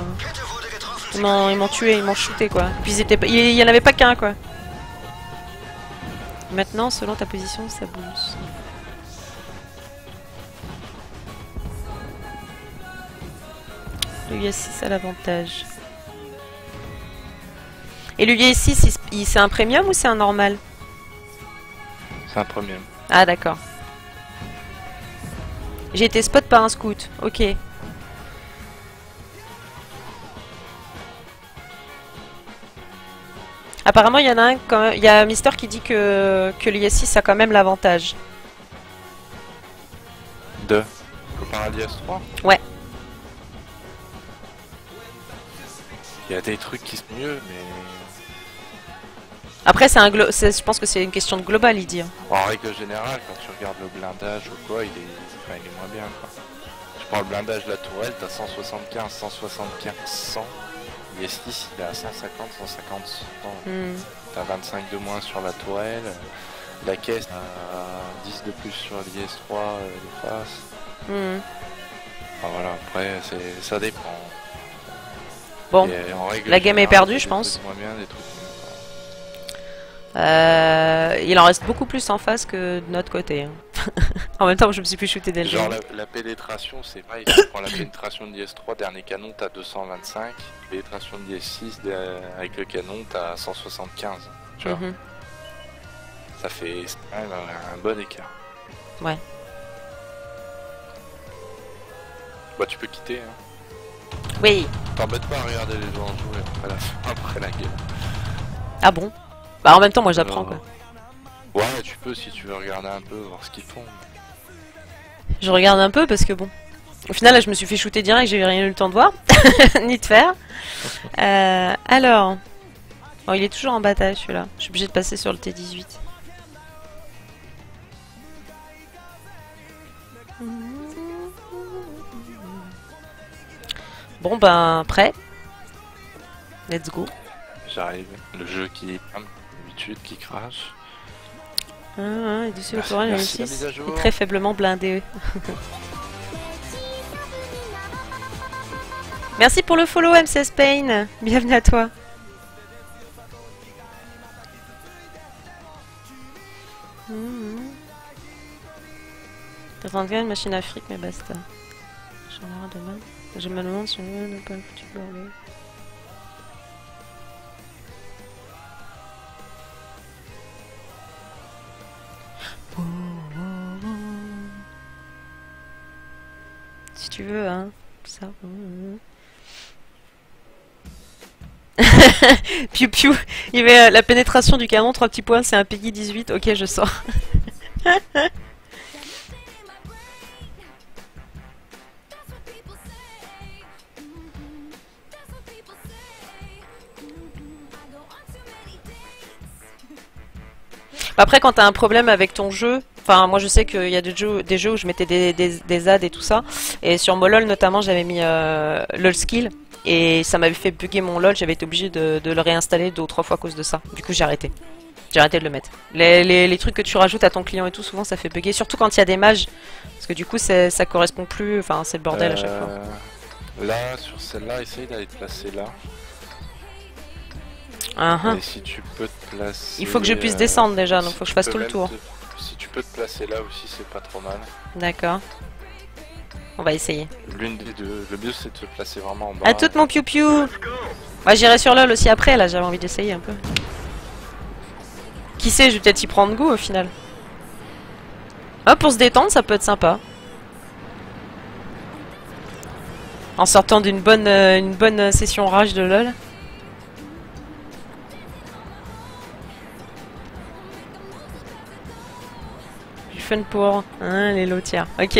Ils m'ont tué, ils m'ont shooté, quoi. Et puis il y en avait pas qu'un, quoi. Maintenant, selon ta position, ça booste. Le US6 a l'avantage. Et le US6, c'est un premium ou c'est un normal? C'est un premium. Ah d'accord. J'ai été spot par un scout, ok. Apparemment il y en a un, il y a Mister qui dit que l'IS6 a quand même l'avantage. De comparé à l'IS3? Ouais. Il y a des trucs qui sont mieux, mais... Après, je pense que c'est une question de global, il dit. En règle générale, quand tu regardes le blindage ou quoi, il est moins bien, quoi. Tu prends le blindage de la tourelle, t'as 175, 175, 100. l'IS6, il est à 150, 150, 100. T'as 25 de moins sur la tourelle. La caisse a 10 de plus sur l'IS3 de face. Enfin, voilà, après, ça dépend. Bon, la game est perdue, je pense. Moins bien, des trucs il en reste beaucoup plus en face que de notre côté. Hein. En même temps, je me suis plus shooté dès le genre début. la pénétration, c'est pareil. Tu prends la pénétration de l'IS3, dernier canon, t'as 225. Pénétration de l'IS6, avec le canon, t'as 175. Tu vois. Ça fait quand même un bon écart. Ouais. Bah, tu peux quitter. Hein. Oui. T'embête pas à regarder les gens jouer après la game. Ah bon? Bah en même temps moi j'apprends quoi. Ouais tu peux si tu veux regarder un peu, voir ce qu'ils font. Je regarde un peu parce que bon. Au final là je me suis fait shooter direct, j'ai rien eu le temps de voir. Ni de faire. Alors. Oh il est toujours en bataille celui-là. Je suis obligé de passer sur le T18. Bon ben prêt. Let's go. J'arrive. Le jeu qui qui crache. Et dessus le tourelle, le 6 est très faiblement blindé. Merci pour le follow MC Spain. Bienvenue à toi. T'as entendu une machine à fric mais basta. J'en ai rien demain. Je me demande si on n'a pas le foutu bordel. Si tu veux, hein, ça. Piu piu, il y avait la pénétration du canon, 3 petits points, c'est un Peggy 18, ok je sors. Après quand t'as un problème avec ton jeu, enfin moi je sais qu'il y a des jeux où je mettais des ads et tout ça, et sur mon LOL notamment j'avais mis LOL skill, et ça m'avait fait bugger mon LOL, j'avais été obligé de le réinstaller 2 ou 3 fois à cause de ça, du coup j'ai arrêté. J'ai arrêté de le mettre. Les trucs que tu rajoutes à ton client et tout, souvent ça fait bugger, surtout quand il y a des mages, parce que du coup ça correspond plus, enfin c'est le bordel à chaque fois. Là, sur celle-là, essaye d'aller te placer là. Et si tu peux te placer... Il faut que je puisse descendre déjà, donc faut que je fasse tout le tour. Si tu peux te placer là aussi, c'est pas trop mal. D'accord. On va essayer. L'une des deux. Le mieux c'est de se placer vraiment en bas. À tout mon piou piou. Ouais, j'irai sur LOL aussi après, là j'avais envie d'essayer un peu. Qui sait, je vais peut-être y prendre goût au final. Oh, pour se détendre, ça peut être sympa. En sortant d'une bonne session rage de LOL. plus fun pour hein, les lotières. Ok.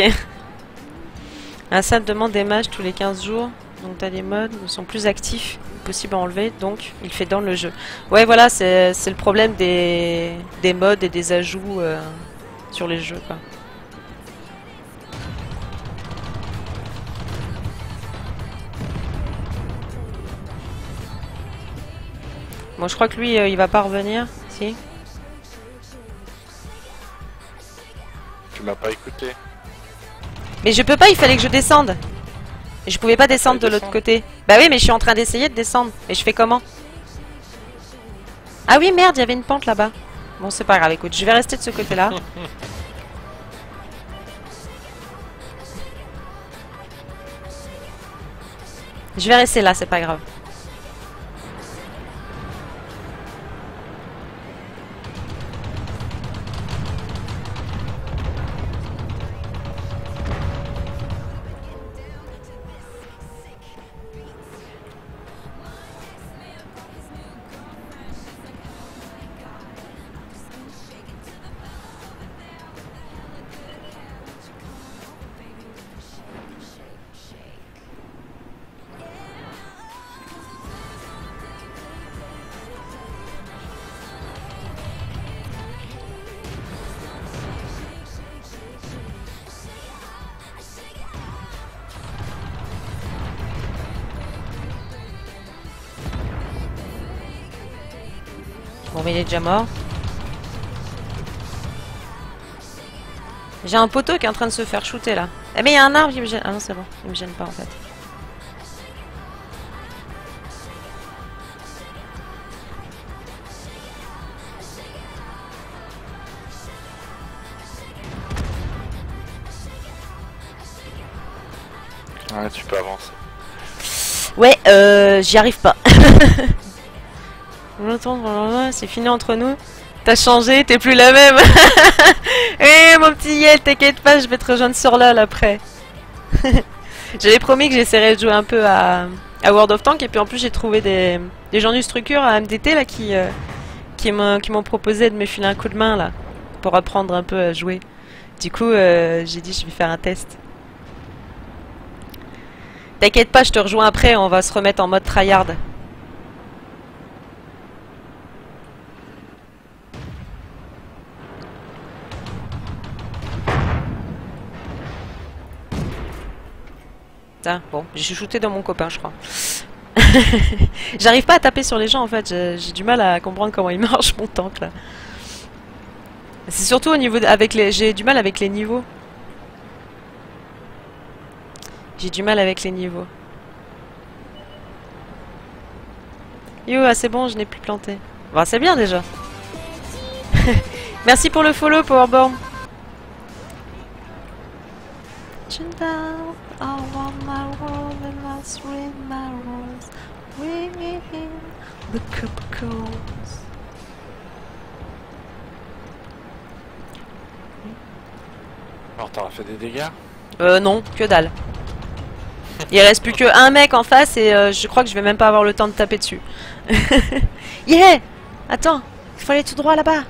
Un sable demande des mages tous les 15 jours. Donc t'as des modes qui sont plus actifs, possible à enlever, donc il fait dans le jeu. Ouais voilà, c'est le problème des modes et des ajouts sur les jeux quoi. Bon je crois que lui il va pas revenir, si. Tu m'as pas écouté. Mais je peux pas, il fallait que je descende. Et je pouvais pas descendre de l'autre côté. Bah oui mais je suis en train d'essayer de descendre. Et je fais comment? Ah oui merde, il y avait une pente là-bas. Bon c'est pas grave, écoute, je vais rester de ce côté-là. Je vais rester là, c'est pas grave. Bon mais il est déjà mort. J'ai un poteau qui est en train de se faire shooter là. Eh mais il y a un arbre qui me gêne. Ah non c'est bon, il me gêne pas en fait. Ouais, tu peux avancer. Ouais, j'y arrive pas. C'est fini entre nous. T'as changé, t'es plus la même. Eh mon petit Yel, t'inquiète pas, je vais te rejoindre sur LoL après. J'avais promis que j'essaierais de jouer un peu à World of Tanks et puis en plus j'ai trouvé des gens du Structure à MDT là qui m'ont proposé de me filer un coup de main là pour apprendre un peu à jouer. Du coup j'ai dit je vais faire un test. T'inquiète pas, je te rejoins après, on va se remettre en mode tryhard. Ah, bon, j'ai shooté dans mon copain, je crois. J'arrive pas à taper sur les gens en fait, j'ai du mal à comprendre comment il marche mon tank là. C'est surtout au niveau j'ai du mal avec les niveaux. J'ai du mal avec les niveaux. Yo, ah c'est bon, je n'ai plus planté. Bon, c'est bien déjà. Merci pour le follow, Powerborn. Alors t'auras fait des dégâts? Non, que dalle. Il reste plus que un mec en face et je crois que je vais même pas avoir le temps de taper dessus. Yeah! Attends, il faut aller tout droit là-bas.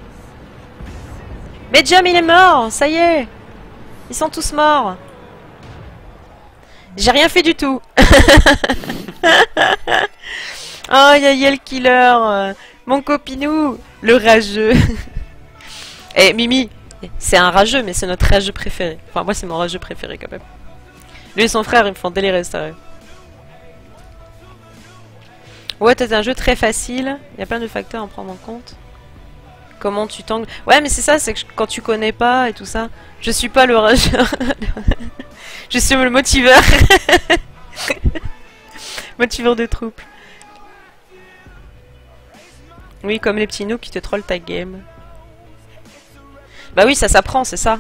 Mais Jam il est mort, ça y est. Ils sont tous morts. J'ai rien fait du tout. Oh, y'a le killer. Mon copinou, le rageux. Eh, Mimi, c'est un rageux, mais c'est notre rageux préféré. Enfin, moi, c'est mon rageux préféré quand même. Lui et son frère, ils me font délirer, c'est vrai. Ouais, c'est un jeu très facile. Il y a plein de facteurs à prendre en compte. Comment tu tangles. Ouais, mais c'est ça, c'est que quand tu connais pas et tout ça. Je suis pas le rageur. Je suis le motiveur. Motiveur de troupes. Oui, comme les petits noobs qui te trollent ta game. Bah oui, ça s'apprend, c'est ça.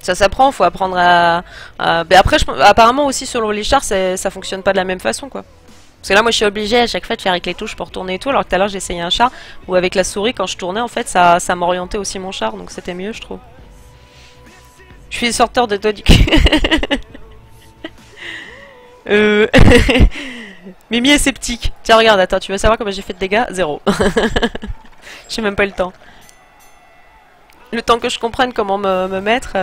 Ça s'apprend, faut apprendre à... Ben après, apparemment aussi, selon les chars, ça fonctionne pas de la même façon, quoi. Parce que là, moi, je suis obligée à chaque fois de faire avec les touches pour tourner et tout, alors que tout à l'heure, j'ai essayé un char où avec la souris, quand je tournais, en fait, ça m'orientait aussi mon char, donc c'était mieux, je trouve. Je suis sorteur de doigt du cul. Mimi est sceptique. Tiens, regarde, attends, tu veux savoir comment j'ai fait de dégâts? 0. J'ai même pas eu le temps. Le temps que je comprenne comment me mettre.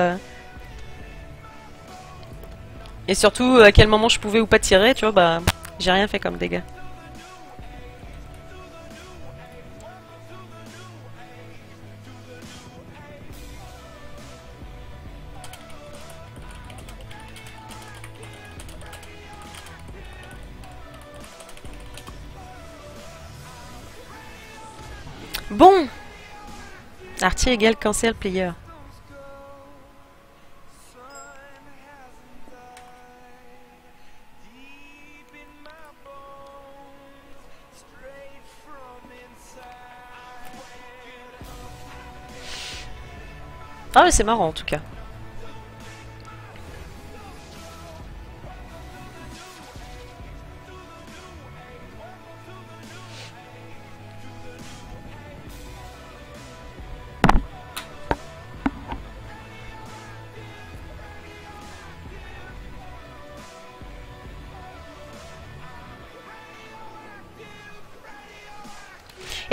Et surtout, à quel moment je pouvais ou pas tirer, tu vois, bah... J'ai rien fait comme dégâts. Bon! Artier égale cancel player. Ah mais c'est marrant en tout cas.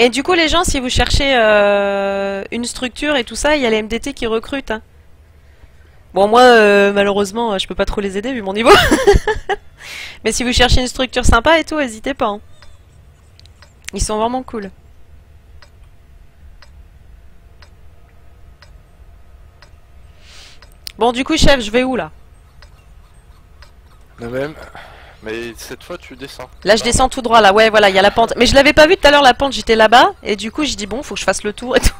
Et du coup les gens, si vous cherchez une structure et tout ça, il y a les MDT qui recrutent. Hein. Bon moi malheureusement je peux pas trop les aider vu mon niveau. Mais si vous cherchez une structure sympa et tout, n'hésitez pas. Hein. Ils sont vraiment cool. Bon du coup chef, je vais où là? Le même. Mais cette fois tu descends. Là je descends tout droit là, ouais voilà, il y a la pente. Mais je l'avais pas vu tout à l'heure la pente, j'étais là-bas. Et du coup j'ai dit bon, faut que je fasse le tour et tout.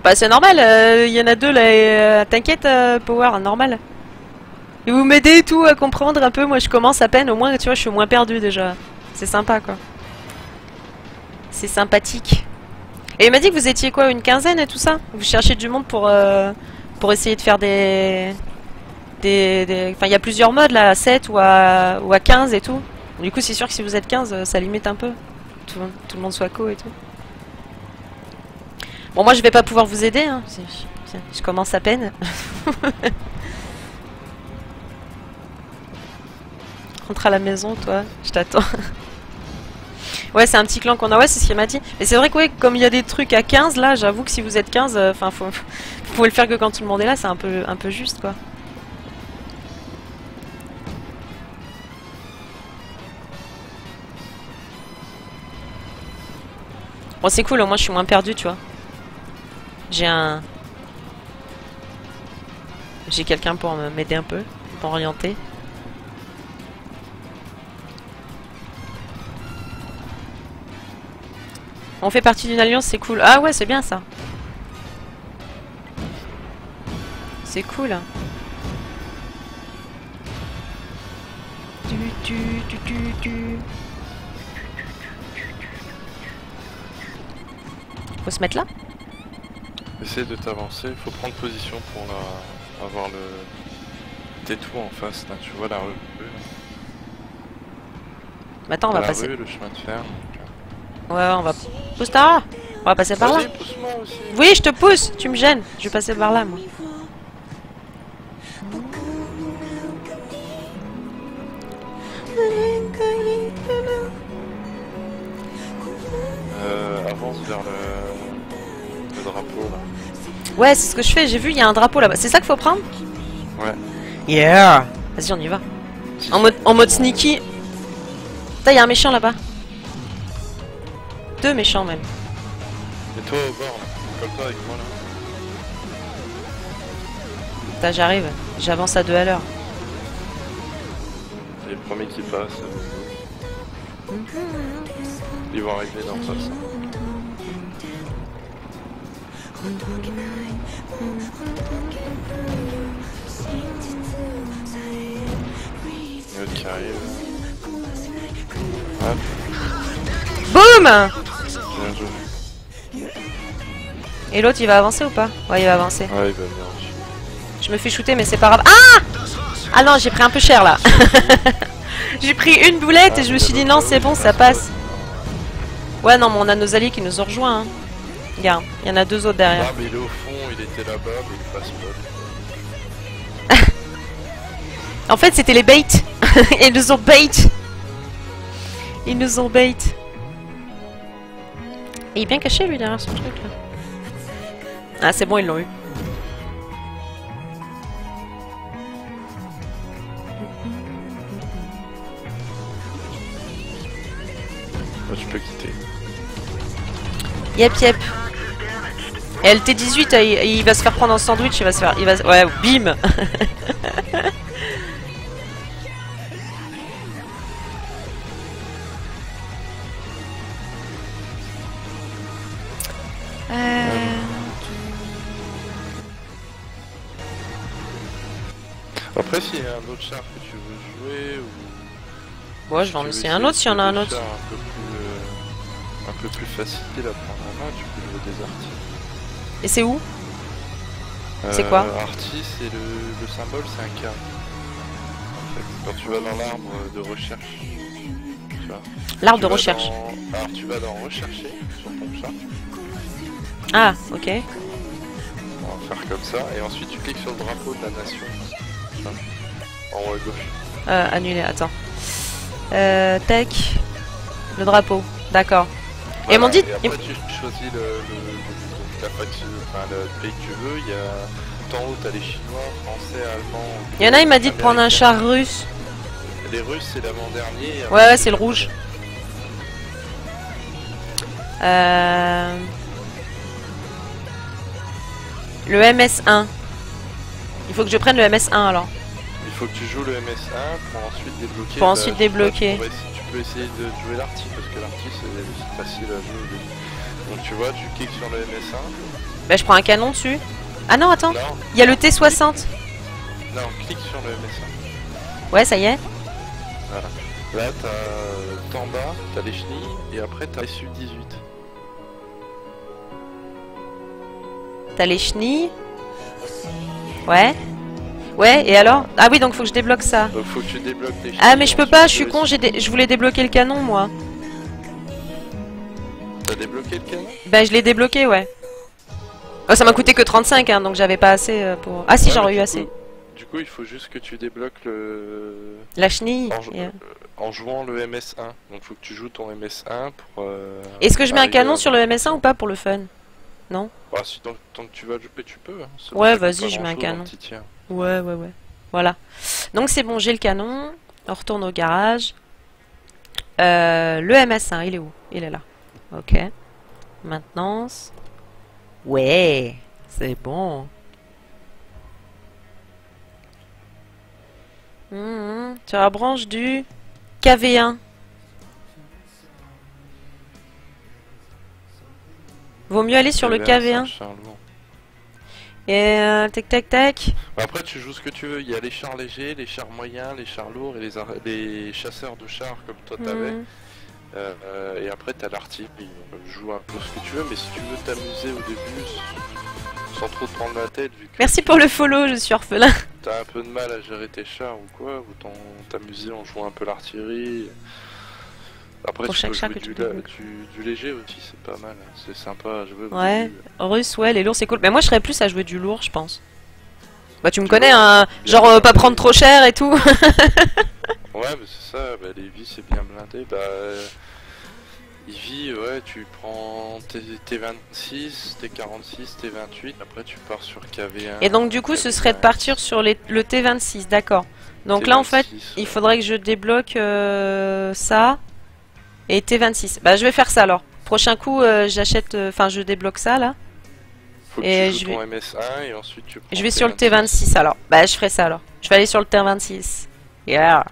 Bah c'est normal, il y en a deux là, t'inquiète Power, normal. Et vous m'aidez et tout à comprendre un peu, moi je commence à peine, au moins tu vois je suis moins perdu déjà. C'est sympa quoi. C'est sympathique. Et il m'a dit que vous étiez quoi, une quinzaine et tout ça? Vous cherchez du monde pour essayer de faire des... Enfin il y a plusieurs modes là, à 7 ou à 15 et tout. Du coup c'est sûr que si vous êtes 15, ça limite un peu. Tout le monde soit co et tout. Bon moi je vais pas pouvoir vous aider, hein. Je commence à peine. Rentre à la maison toi, je t'attends. Ouais c'est un petit clan qu'on a, ouais c'est ce qu'il m'a dit. Mais c'est vrai que ouais, comme il y a des trucs à 15 là, j'avoue que si vous êtes 15, enfin vous pouvez le faire que quand tout le monde est là, c'est un peu juste quoi. Bon c'est cool, au moins je suis moins perdu tu vois. J'ai quelqu'un pour m'aider un peu, pour orienter. On fait partie d'une alliance, c'est cool. Ah ouais, c'est bien ça. C'est cool. Faut se mettre là? Essaye de t'avancer, il faut prendre position pour avoir le tétou en face, là, tu vois la rue. Attends, on va passer. Rue, le chemin de fer. Ouais, on va... Pousse ta... On va passer par là. Pousse-moi aussi. Oui, je te pousse, tu me gênes. Je vais passer par là, moi. Avance vers le drapeau, là. Ouais, c'est ce que je fais, j'ai vu, il y a un drapeau là-bas. C'est ça qu'il faut prendre? Ouais. Yeah. Vas-y, on y va. En mode sneaky. Putain, il y a un méchant là-bas. Deux méchants même. Et toi au bord, là. Colle-toi avec moi, là. Putain, j'arrive. J'avance à 2 à l'heure. C'est les premiers qui passent. Ils vont arriver dans ça. L'autre qui arrive. Hop. Boum! Bien joué. Et l'autre il va avancer ou pas? Ouais, il va avancer. Ouais, il va venir. Je me fais shooter, mais c'est pas grave. Ah! Ah non, j'ai pris un peu cher là. J'ai pris une boulette et je me suis dit non, c'est bon, ça passe. Ouais, non, mais on a nos alliés qui nous ont rejoints. Hein. Regarde, il y en a 2 autres derrière. Ah, mais il est au fond, il était là-bas, mais il passe pas. En fait, c'était les bait. Ils nous ont bait. Ils nous ont bait. Il est bien caché, lui, derrière son truc, là. Ah, c'est bon, ils l'ont eu. Tu peux quitter. Yep, yep. Et LT18, il va se faire prendre en sandwich, il va se faire... Ouais, bim. Après, s'il y a un autre char que tu veux jouer ou... Ouais, je vais en essayer un autre s'il y en a un autre. Un peu plus facile à prendre en main, tu peux jouer des artis. Et c'est où? C'est quoi? Artis, c'est le symbole, c'est un carré. En fait, quand tu vas dans l'arbre de recherche, tu vois. L'arbre de recherche. Alors tu vas dans rechercher sur ton char. Ah, ok. On va faire comme ça, et ensuite tu cliques sur le drapeau de la nation. Ça. En haut à gauche. Annuler, attends. Tac. Le drapeau, d'accord. Voilà, et m'ont dit... Et après tu choisis la faction, enfin, le pays que tu veux, il y a... Tout en haut t'as les Chinois, Français, Allemands... Il y en a, il m'a dit de prendre un char russe. Les Russes c'est l'avant-dernier. Ouais, c'est le rouge. Le MS1. Il faut que je prenne le MS1 alors. Il faut que tu joues le MS1 pour ensuite débloquer. Pour ensuite débloquer. Tu peux essayer de jouer l'arty parce que l'arty c'est facile à jouer au début. Donc tu vois, tu cliques sur le MS1. Bah je prends un canon dessus. Ah non, attends. Non. Il y a le T60. Non, clique sur le MS1. Ouais, ça y est. Voilà. Là t'as en bas, t'as les chenilles et après t'as les SU-18. T'as les chenilles. Ouais. Ouais, et alors? Ah oui, donc faut que je débloque ça. Donc faut que tu débloques les chenilles. Ah mais je peux pas, je suis con, je voulais débloquer le canon moi. T'as débloqué le canon? Bah je l'ai débloqué, ouais. Oh, ça m'a coûté que 35, hein, donc j'avais pas assez pour... Ah si, Ouais, j'aurais eu assez. Du coup, il faut juste que tu débloques le... La chenille. En jouant le MS1. Donc faut que tu joues ton MS1 pour... Est-ce que je mets un canon sur le MS1 ou pas pour le fun? Non? Bah si tant que tu vas jouer, tu peux. Hein. Ouais, vas-y, je mets un canon. Ouais. Voilà. Donc c'est bon, j'ai le canon. On retourne au garage. Le MS1, il est où? Il est là. Ok. Maintenance. Ouais, c'est bon. Sur la branche du KV1. Vaut mieux aller sur le KV1. Et tac tac tac. Après tu joues ce que tu veux, il y a les chars légers, les chars moyens, les chars lourds et les chasseurs de chars comme toi t'avais. Et après t'as l'artillerie, joue un peu ce que tu veux, mais si tu veux t'amuser au début sans trop te prendre la tête vu que... Merci pour le follow, je suis orphelin. T'as un peu de mal à gérer tes chars ou quoi, ou t'amuser en jouant un peu l'artillerie. Après pour tu chaque peux jouer du léger aussi, c'est pas mal, c'est sympa à jouer. Ouais, russe, ouais, les lourds c'est cool. Mais moi je serais plus à jouer du lourd je pense. Bah tu me connais, hein, genre pas prendre trop cher et tout. Ouais mais c'est ça, bah, les vies c'est bien blindé, bah... Eevee, ouais, tu prends T26, T46, T28, après tu pars sur KV1. Et donc du coup ce serait de partir sur le T26, d'accord. Donc là en fait, il faudrait que je débloque ça et T26. Bah je vais faire ça alors. Prochain coup, j'achète, enfin je débloque ça là. Faut que et tu joues ton MS1 et ensuite tu prends je vais sur le T26 alors. Bah je ferai ça alors. Je vais aller sur le T26. Yeah.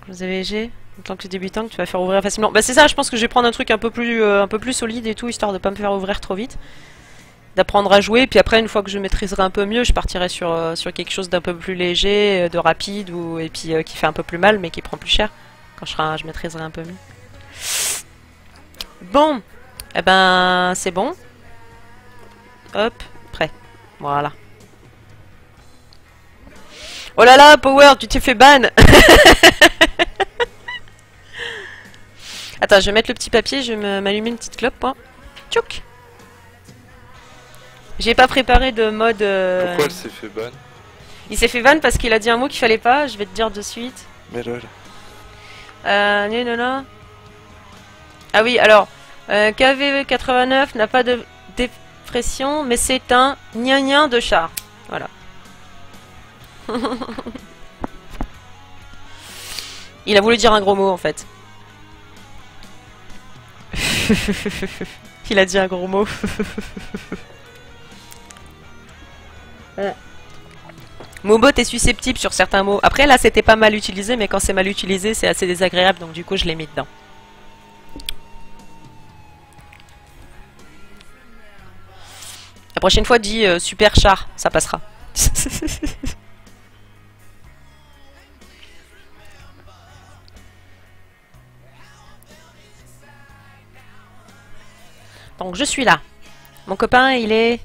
Vous avez léger. En tant que débutant, que tu vas faire ouvrir facilement. Bah c'est ça, je pense que je vais prendre un truc un peu plus solide et tout, histoire de pas me faire ouvrir trop vite. D'apprendre à jouer, puis après une fois que je maîtriserai un peu mieux, je partirai sur quelque chose d'un peu plus léger, de rapide, et puis qui fait un peu plus mal, mais qui prend plus cher. Quand je maîtriserai un peu mieux. Bon, eh ben c'est bon. Hop, prêt. Voilà. Oh là là, Power, tu t'es fait ban. Attends, je vais mettre le petit papier, je vais m'allumer une petite clope, moi. Tchouk. J'ai pas préparé de mode... Pourquoi elle s'est fait ban? Il s'est fait van parce qu'il a dit un mot qu'il fallait pas, je vais te dire de suite. Mais lol. Non. Ah oui, alors, KV89 n'a pas de dépression, mais c'est un gna de char. Voilà. Il a voulu dire un gros mot en fait. Il a dit un gros mot. Mobot est susceptible sur certains mots. Après là c'était pas mal utilisé, mais quand c'est mal utilisé c'est assez désagréable, donc du coup je l'ai mis dedans. La prochaine fois dis super char, ça passera. Donc je suis là. Mon copain il est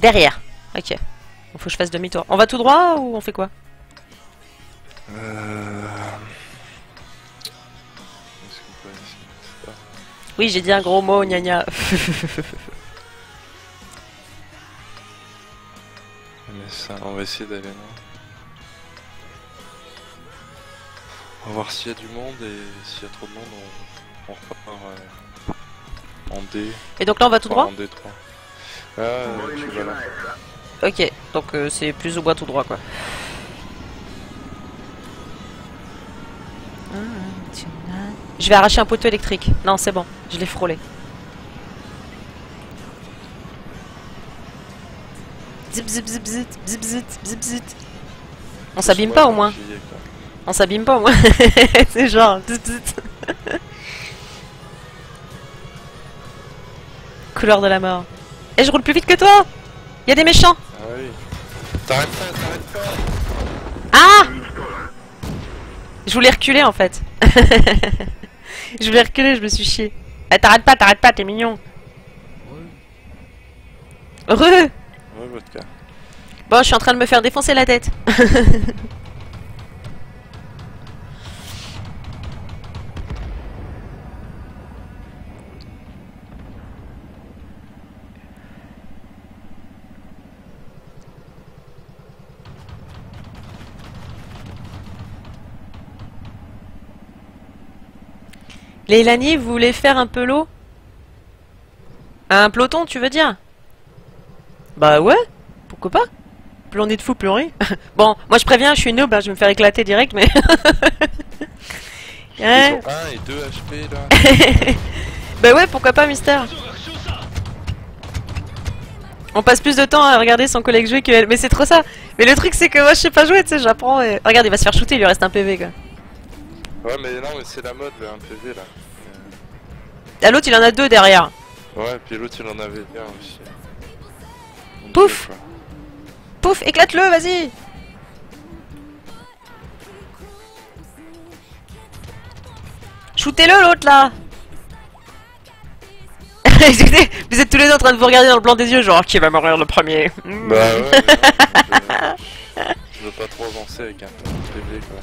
derrière. Ok. Il faut que je fasse demi-tour. On va tout droit ou on fait quoi? Est-ce qu'on peut essayer ça? Oui, j'ai dit un gros mot, gna gna. Mais ça, on va essayer d'aller là. On va voir s'il y a du monde et s'il y a trop de monde, on repart en D. Et donc là on va tout droit? En D3. Ah, tu vas là. Ok, donc c'est plus ou moins tout droit quoi. Je vais arracher un poteau électrique. Non, c'est bon, je l'ai frôlé. Zip zip zip zip zip zip zip zip. On s'abîme pas au moins. On s'abîme pas au moins. C'est genre zip zip. Couleur de la mort. Et je roule plus vite que toi. Il y a des méchants. Ah oui. T'arrêtes pas. Ah! Je voulais reculer en fait. Je voulais reculer, je me suis chié. Eh, t'arrêtes pas, t'es mignon. Heureux. Ouais, vodka. Bon, je suis en train de me faire défoncer la tête. Leilani, vous voulez faire un pelot? Un peloton, tu veux dire? Bah ouais, pourquoi pas? Plus on est de fous, plus on rit. Bon, moi je préviens, je suis noob, hein, je vais me faire éclater direct, mais... Ils Ouais. ont 1 et 2 HP là. Bah ouais, pourquoi pas, Mister? On passe plus de temps à regarder son collègue jouer que elle. Mais c'est trop ça. Mais le truc c'est que moi je sais pas jouer, tu sais, j'apprends et... Regarde, il va se faire shooter, il lui reste un PV quoi. Ouais, mais non, mais c'est la mode, le 1 PV là. Ah, l'autre il en a deux derrière. Ouais, puis l'autre il en avait bien aussi. Pouf. Quoi. Pouf, éclate-le, vas-y. Shootez-le l'autre là. Vous êtes tous les deux en train de vous regarder dans le blanc des yeux, genre qui va mourir le premier. Bah ouais, mais non, je veux pas trop avancer avec un PV quoi.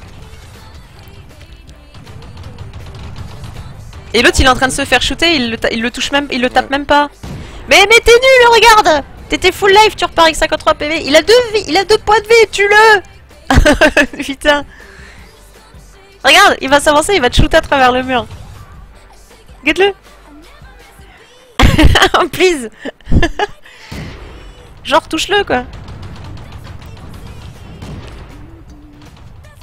Et l'autre il est en train de se faire shooter, il le touche même, il le tape même pas. Mais t'es nul, regarde. T'étais full life, tu repars avec 53 PV. Il a 2 vies, il a 2 points de vie, tue-le. Putain. Regarde, il va s'avancer, il va te shooter à travers le mur. Regarde-le. Please. Genre touche-le quoi.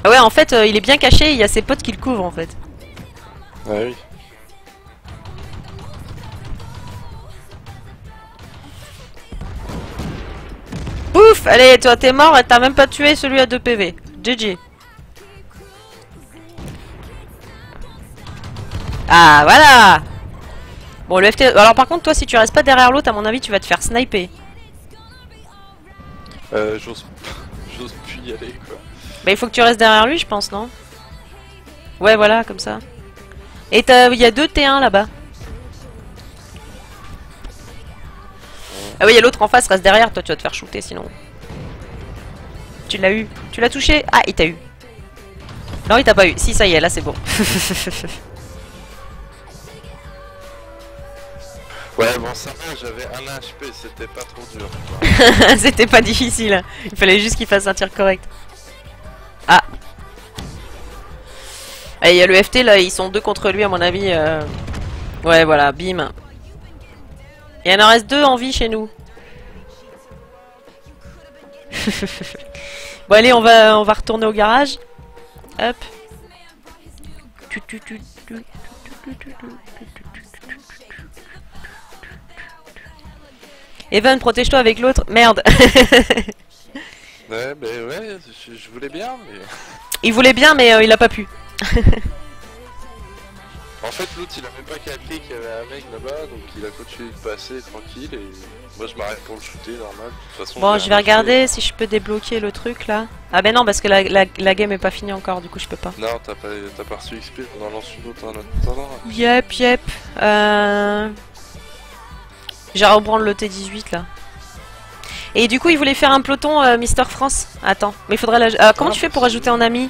Ah ouais, en fait il est bien caché, il y a ses potes qui le couvrent en fait. Ouais, oui. Pouf, allez, toi t'es mort et t'as même pas tué celui à 2 PV. GG. Ah, voilà. Bon, le FT... Alors par contre, toi, si tu restes pas derrière l'autre, à mon avis, tu vas te faire sniper. J'ose plus y aller quoi. Bah, il faut que tu restes derrière lui, je pense, non? Ouais, voilà, comme ça. Et il y a 2 T1 là-bas. Ah oui, il y a l'autre en face, reste derrière, toi tu vas te faire shooter sinon. Tu l'as eu. Tu l'as touché. Ah, il t'a eu. Non, il t'a pas eu. Si, ça y est, là c'est bon. Ouais, bon, ça va, j'avais un HP, c'était pas trop dur. Quoi. C'était pas difficile. Il fallait juste qu'il fasse un tir correct. Ah. Et il y a le FT là, ils sont deux contre lui à mon avis. Ouais, voilà, bim. Il y en reste deux en vie chez nous. Bon allez, on va retourner au garage. Hop. Evan, protège-toi avec l'autre. Merde. Ouais, ben ouais, je voulais bien, mais... Il voulait bien, mais il a pas pu. En fait, l'autre, il a même pas capté qu'il y avait un mec là-bas, donc il a continué de passer tranquille, et moi, je m'arrête pour le shooter, normal. De toute façon, Bon, je vais regarder si je peux débloquer le truc, là. Ah ben non, parce que la game est pas finie encore, du coup, je peux pas. Non, t'as pas reçu XP, on en lance une autre en attendant. Yep. J'ai à reprendre le T18 là. Et du coup, il voulait faire un peloton Mister France. Attends, mais il faudrait la... comment tu fais pour ajouter en ami?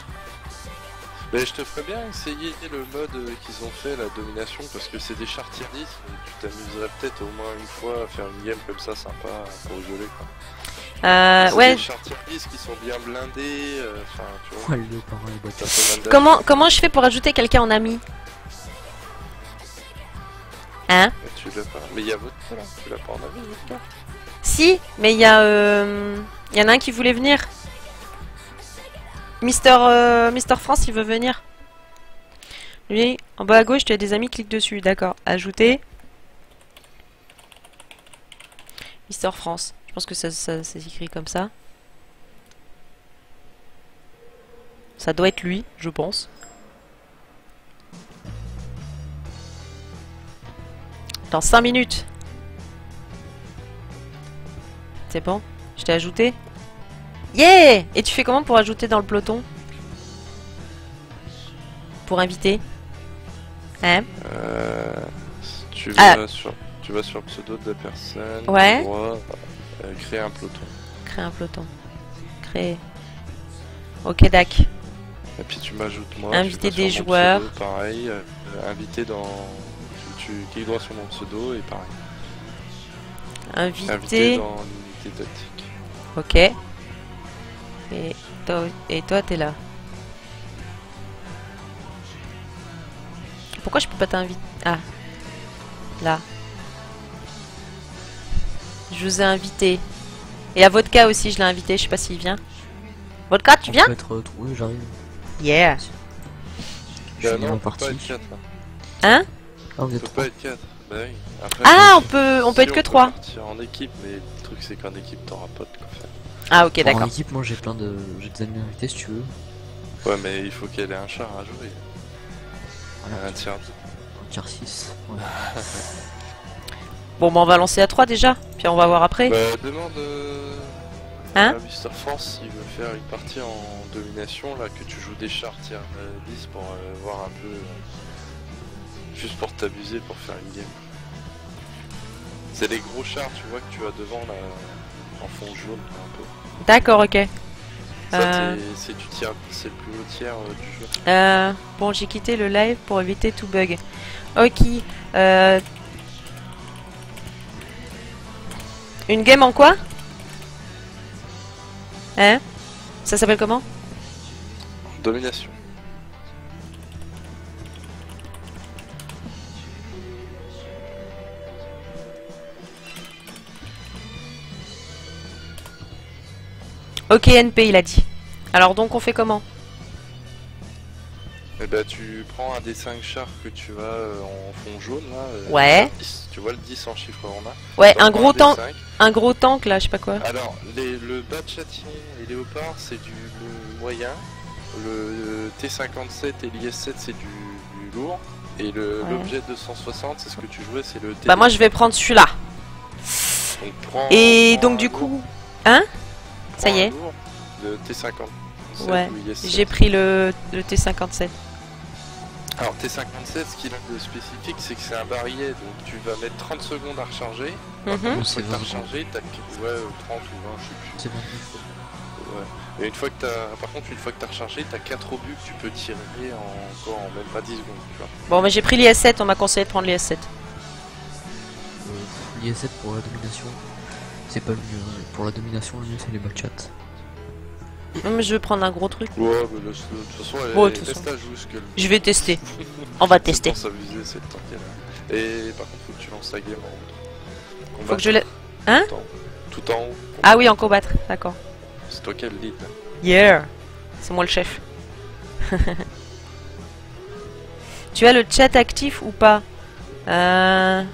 Mais je te ferais bien essayer le mode qu'ils ont fait, la domination, parce que c'est des chars tier 10, et tu t'amuserais peut-être au moins une fois à faire une game comme ça, sympa, pour rigoler quoi. Ouais. Des chars tier 10 qui sont bien blindés, enfin tu vois. Ouais, le parrain est bâtard. T'as pas mal d'âge. Comment je fais pour ajouter quelqu'un en ami? Hein? Mais tu l'as pas. Mais il y a votre là, tu l'as pas en avis, votre carte. Si, mais il y a... il y en a un qui voulait venir. Mister France, il veut venir. Lui, en bas à gauche, tu as des amis, clique dessus. D'accord. Ajouter. Mister France. Je pense que ça s'écrit comme ça. Ça doit être lui, je pense. Dans 5 minutes. C'est bon? Je t'ai ajouté? Yeah! Et tu fais comment pour ajouter dans le peloton? Pour inviter? Hein? Tu vas sur le pseudo de la personne. Ouais. Droit, créer un peloton. Créer un peloton. Créer. Ok, dac. Et puis tu m'ajoutes moi. Inviter tu vas des sur mon joueurs. Pseudo, pareil. Inviter dans. Tu cliques droit sur mon pseudo et pareil. Inviter Inviter. dans l'unité tactique. Ok. Et toi, t'es là. Pourquoi je peux pas t'inviter? Ah. Là. Je vous ai invité. Et à Vodka aussi, je l'ai invité. Je sais pas s'il vient. Vodka, tu viens? On peut être trouvé, j'arrive. Yeah. Je suis non, bien on peut pas parti. être 4 là. Hein? Ah, vous On êtes peut trois. pas être 4. Bah oui. Après, Ah, si- on peut si être que 3. partir en équipe, mais le truc c'est qu'en équipe t'auras pas de quoi faire. Ah, ok, En d'accord. équipe, moi j'ai des amis invités si tu veux. Ouais, mais il faut qu'elle ait un char à jouer. Voilà, Un tiers. un tier 6. Ouais. Bon, bah, on va lancer à 3 déjà. Puis on va voir après. Bah, demande Hein? à Mister France s'il veut faire une partie en domination, là, que tu joues des chars tier 10 pour voir un peu. Juste pour t'abuser, pour faire une game. C'est les gros chars, tu vois, que tu as devant, là, en fond jaune, un peu. D'accord, ok. Ça, c'est du tiers, c'est le plus haut tiers du jeu. Bon, j'ai quitté le live pour éviter tout bug. Ok. Une game en quoi? Hein? Ça s'appelle comment? Domination. Ok, NP, il a dit. Alors donc, on fait comment? Et bah tu prends un des 5 chars que tu as en fond jaune là. Ouais. Le 10, tu vois le 10 en chiffre romain. Ouais, T'en un prends gros des tank, 5. un gros tank là, je sais pas quoi. Alors le bas de Châtillon et Léopard c'est du moyen. Le T57 et l'IS7 c'est du lourd. Et l'objet 260 c'est ce que tu jouais, c'est le T. Bah moi je vais prendre celui-là. Donc, prends- Et prends donc un du lourd, coup... Hein? prends Ça y un est. lourd, le T57 Ouais, ou IS7. j'ai pris le T57. Alors T57, ce qu'il a de spécifique, c'est que c'est un barillet, donc tu vas mettre 30 secondes à recharger. Mhm. Une fois C'est que t'as 20 rechargé, t'as 30 ou 20, je sais plus. C'est bon. Ouais. Et une fois que par contre, une fois que t'as rechargé, t'as 4 obus que tu peux tirer encore en même pas 10 secondes, tu vois. Bon, mais j'ai pris l'IS7, on m'a conseillé de prendre l'IS7. l'IS7 pour la domination. C'est pas le mieux. Pour la domination, le mieux c'est les matchats. Mais je vais prendre un gros truc. Ouais, mais de toute façon, Bon, elle de toute laisse la jouer ce qu'elle. Je vais tester. On va C'est tester. pour s'amuser, c'est le temps qu'elle a. Et par contre, faut que tu lances ta game en haut. Faut que je la... Hein? Tout en haut. Ah oui, en combattre, d'accord. C'est toi qui as le lead. Yeah. C'est moi le chef. Tu as le chat actif ou pas? Ben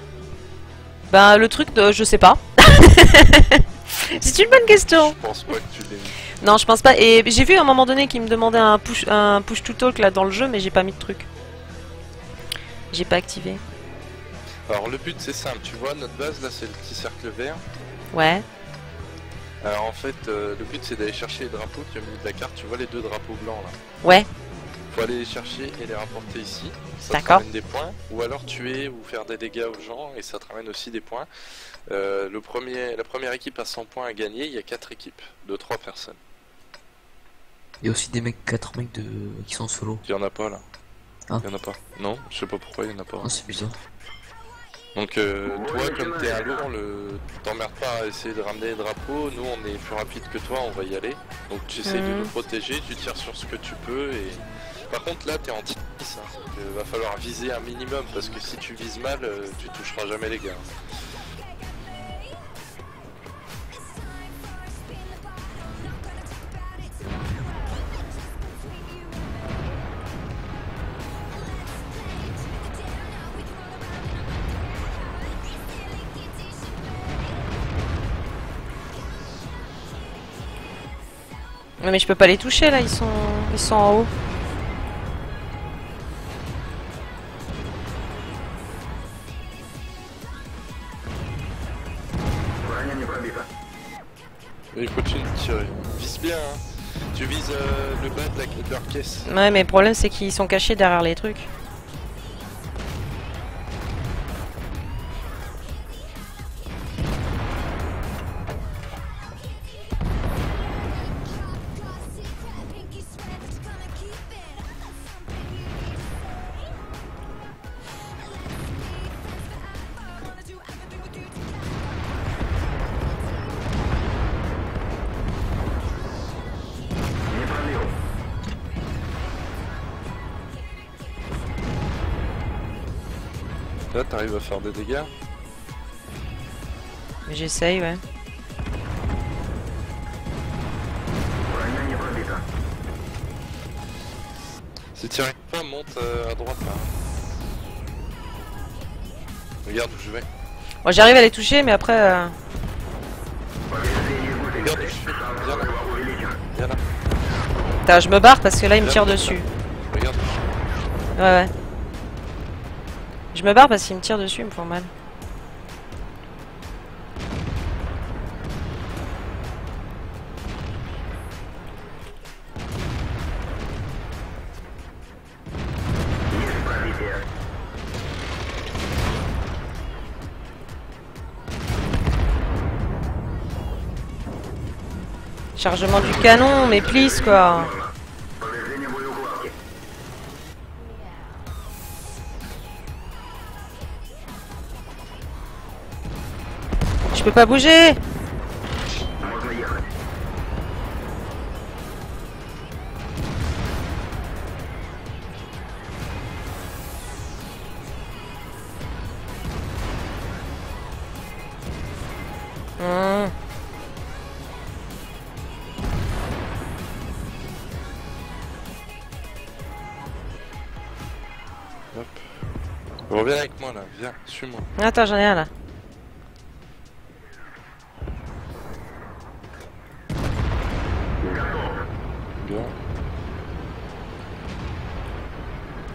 le truc de... je sais pas. C'est une bonne question. Je pense pas que tu l'aies mis. Non, je pense pas. Et j'ai vu à un moment donné qu'il me demandait un push to talk là dans le jeu, mais j'ai pas mis de truc. J'ai pas activé. Alors le but c'est simple, tu vois notre base là c'est le petit cercle vert. Ouais. Alors en fait le but c'est d'aller chercher les drapeaux qui ont mis de la carte, tu vois les deux drapeaux blancs là. Ouais. Faut aller les chercher et les rapporter ici. Ça te D'accord. ramène des points. Ou alors tuer ou faire des dégâts aux gens et ça te ramène aussi des points. La première équipe a 100 points à gagner, il y a 4 équipes de 3 personnes. Il y a aussi des mecs, 4 mecs qui sont solo. Il y en a pas là. Ah. Il y en a pas. Non, je sais pas pourquoi il y en a pas. Ah, c'est bizarre. Donc toi comme t'es un lourd, t'emmerdes pas à essayer de ramener les drapeaux, nous on est plus rapide que toi, on va y aller. Donc tu essayes de nous protéger, tu tires sur ce que tu peux et... Par contre là t'es en 10, hein, donc va falloir viser un minimum parce que si tu vises mal, tu toucheras jamais les gars. Ouais, mais je peux pas les toucher là, ils sont en haut. Et continue de tirer. Vise bien, hein. Tu vises le bas de leur caisse. Ouais, mais le problème c'est qu'ils sont cachés derrière les trucs. Là t'arrives à faire des dégâts. J'essaye, ouais. Si tu arrives pas, monte à droite là. Regarde où je vais. Moi j'arrive à les toucher, mais après... Regarde où je suis. Viens là. Viens là. Putain, je me barre parce que là ils me tirent dessus. Regarde où je suis. Ouais, ouais. Je me barre parce qu'ils me tirent dessus, ils me font mal. Chargement du canon, mais please quoi. Je peux pas bouger. Hop. Reviens avec moi là, viens, suis-moi. Attends, j'en ai un là. Bien.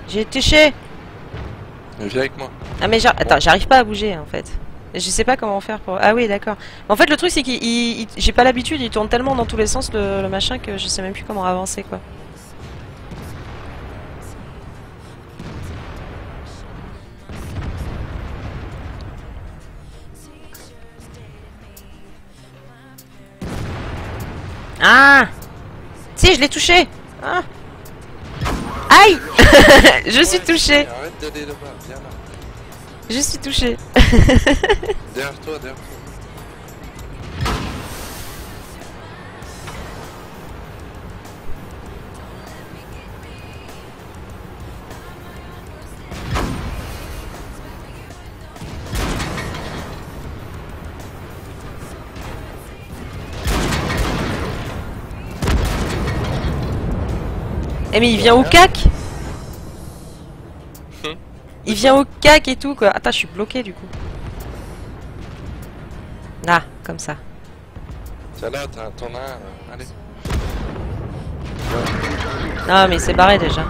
J'ai touché. Viens avec moi. Ah mais attends, j'arrive pas à bouger en fait. Je sais pas comment faire pour... Ah oui, d'accord. En fait, le truc c'est qu'il... J'ai pas l'habitude, il tourne tellement dans tous les sens le machin que je sais même plus comment avancer quoi. Ah! Si, je l'ai touché! Ah! Aïe! Je suis touché! Arrête d'aller là-bas, viens là. Je suis touché. Derrière toi, derrière toi. Eh mais il vient au cac. Il vient au cac et tout quoi. Attends, je suis bloqué du coup. Ah, comme ça. Tiens là, t'en as un, allez. Ah mais c'est barré déjà.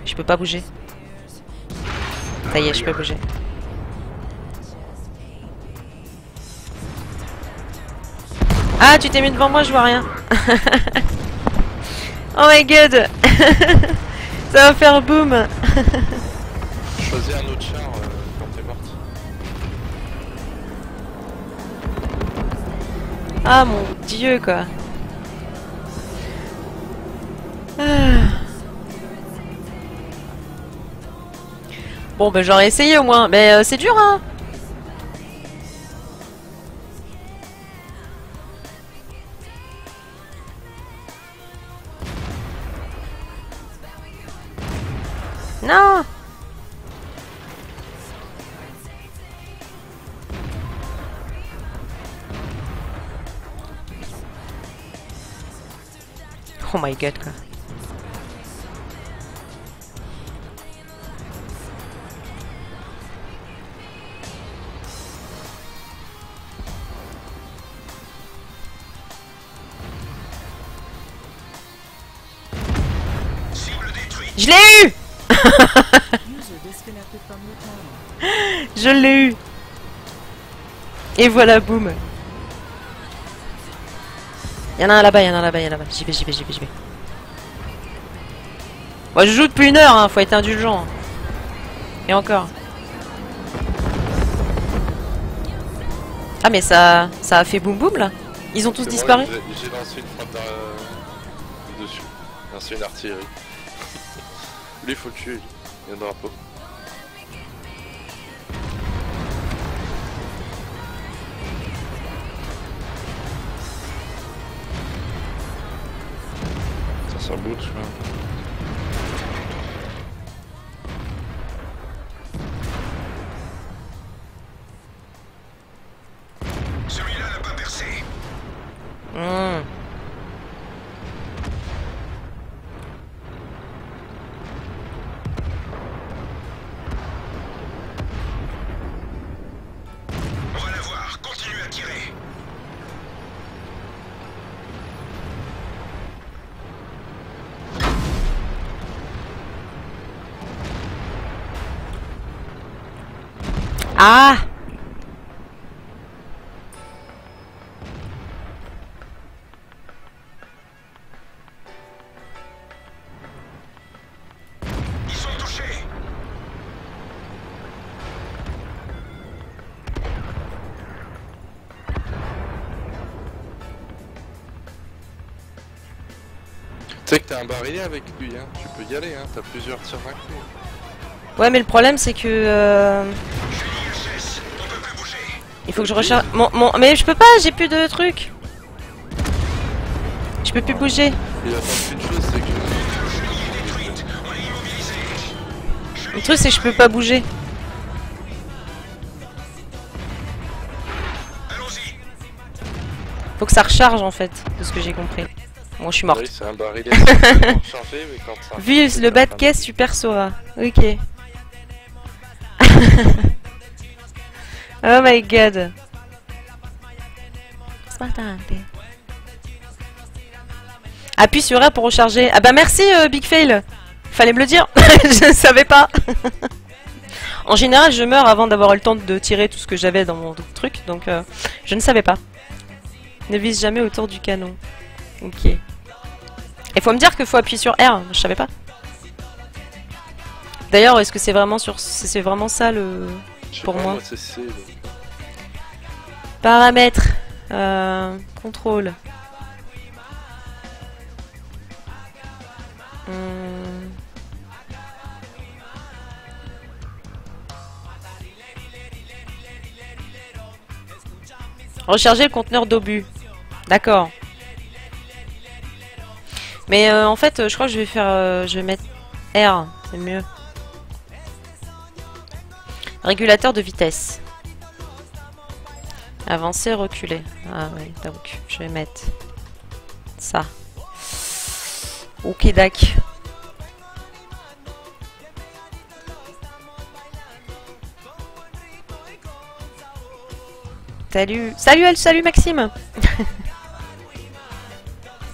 Je peux pas bouger. Ça y est, je peux bouger. Ah, tu t'es mis devant moi, je vois rien. Oh my god. Ça va faire boum. Choisis un autre char quand t'es morte. Ah mon dieu quoi. Ah. Bon ben j'aurais essayé au moins, mais c'est dur hein. Non. Oh my god quoi. Je l'ai eu. Je l'ai eu. Et voilà, boum. Il y en a un là-bas, il y en a un là-bas, il y en a là-bas. J'y vais, j'y vais, j'y vais, j'y vais. Moi je joue depuis 1 heure, hein, faut être indulgent. Et encore. Ah mais ça a fait boum boum là. Ils ont tous disparu. J'ai lancé une frappe dessus. Lancé une artillerie. Lui faut le tuer, il y a un drapeau. Ça bout, je crois. Celui-là n'a pas percé. On va la voir, continue à tirer. Ah. Ils sont touchés. Tu sais que t'as un barillet avec lui, hein. Tu peux y aller, hein. T'as plusieurs tirs d'un coup. Ouais mais le problème c'est que UHS, on peut plus bouger. il faut que je recharge mais je peux pas, j'ai plus de trucs. Je peux plus bouger. Il attend qu'une chose, c'est que... Détruite, on est immobilisé. Le truc c'est que je peux pas bouger. Allons-y. Faut que ça recharge en fait, de ce que j'ai compris. Bon, je suis morte. Oui, c'est un barillet complètement chargé, mais quand ça... Vu le bas de caisse, super Sora. Ok. Oh my god. Appuie sur R pour recharger. Ah bah merci Big Fail. Fallait me le dire. Je ne savais pas. En général, je meurs avant d'avoir eu le temps de tirer tout ce que j'avais dans mon truc. Donc je ne savais pas. Ne vise jamais autour du canon. Ok. Il faut me dire qu'il faut appuyer sur R. Je savais pas. D'ailleurs, est-ce que c'est vraiment c'est vraiment ça le pour moi? C'est Paramètres, contrôle. Recharger le conteneur d'obus. D'accord. Mais en fait, je crois que je vais faire... je vais mettre R, c'est mieux. Régulateur de vitesse. Avancer, reculer. Ah oui, donc je vais mettre ça. Ok, dac. Salut, salut Maxime.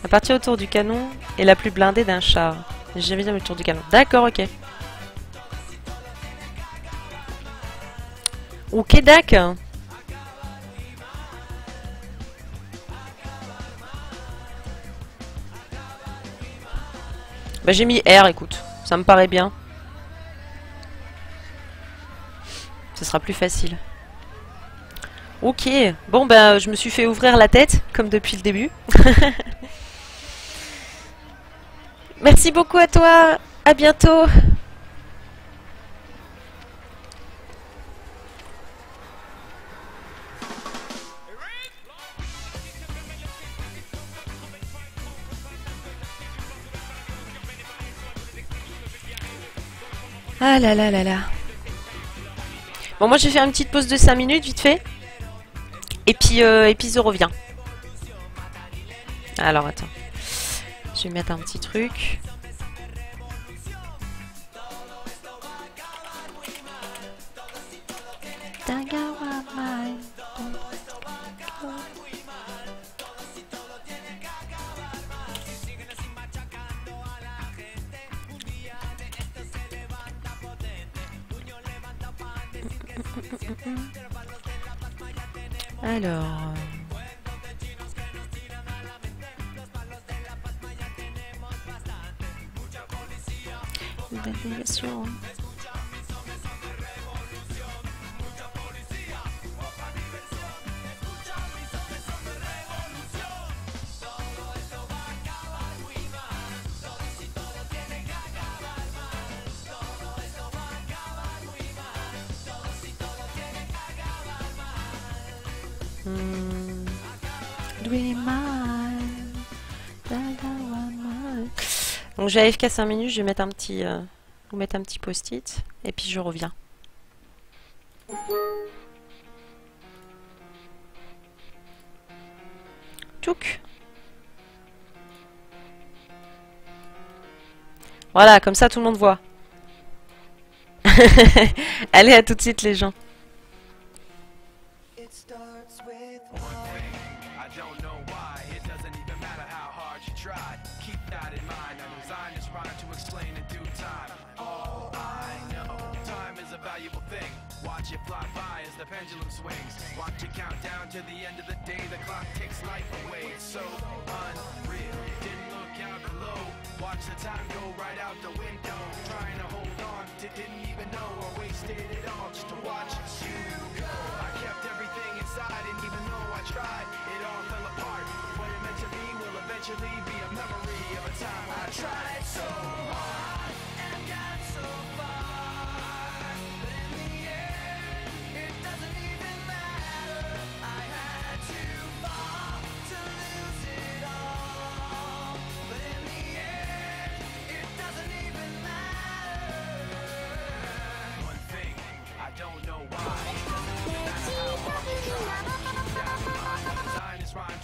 La partie autour du canon est la plus blindée d'un char. J'ai jamais vu le tour du canon. D'accord, ok. Ok, dac. Bah j'ai mis R, écoute. Ça me paraît bien. Ce sera plus facile. Ok. Bon, bah je me suis fait ouvrir la tête, comme depuis le début. Merci beaucoup à toi. À bientôt. Ah là là là là. Bon, moi je vais faire une petite pause de 5 minutes vite fait. Et puis je reviens. Alors attends. Je vais mettre un petit truc. Alors... Navigation. Donc j'ai AFK 5 minutes, je vais mettre un petit, vous mettre un petit post-it et puis je reviens. Tchouk. Voilà, comme ça tout le monde voit. Allez, à tout de suite les gens. Pendulum swings. Watch it count down to the end of the day. The clock takes life away. It's so unreal. Didn't look out below. Watch the time go right out the window. Trying to hold on to didn't even know or wasted it all just to watch you go. I kept everything inside and even though I tried, it all fell apart. What it meant to be will eventually be a memory of a time I tried so hard and got so far.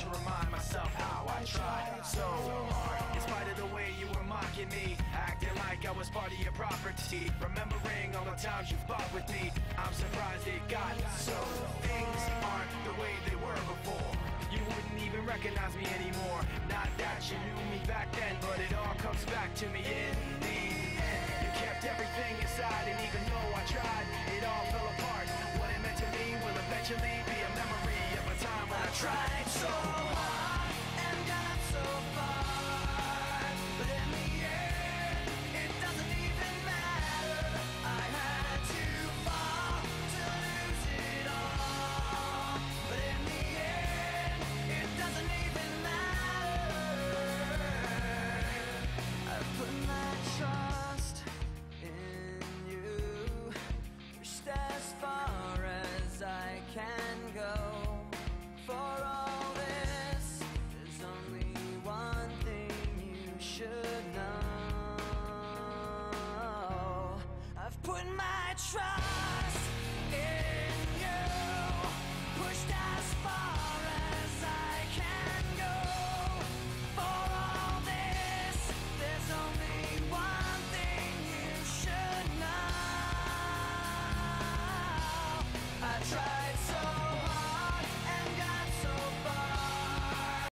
To remind myself how I tried so hard. In spite of the way you were mocking me, acting like I was part of your property, remembering all the times you fought with me, I'm surprised it got so. Things aren't the way they were before. You wouldn't even recognize me anymore. Not that you knew me back then, but it all comes back to me in the end. You kept everything inside, and even though I tried, it all fell apart. What it meant to me will eventually be a memory of a time when I tried so hard and got so far. But in the end, it doesn't even matter. I had to fall to lose it all. But in the end, it doesn't even matter. I put my trust in you. Pushed as far as I can go. For put my trust in you. Pushed as far as I can go. For all this, there's only one thing you should know. I tried so hard and got so far.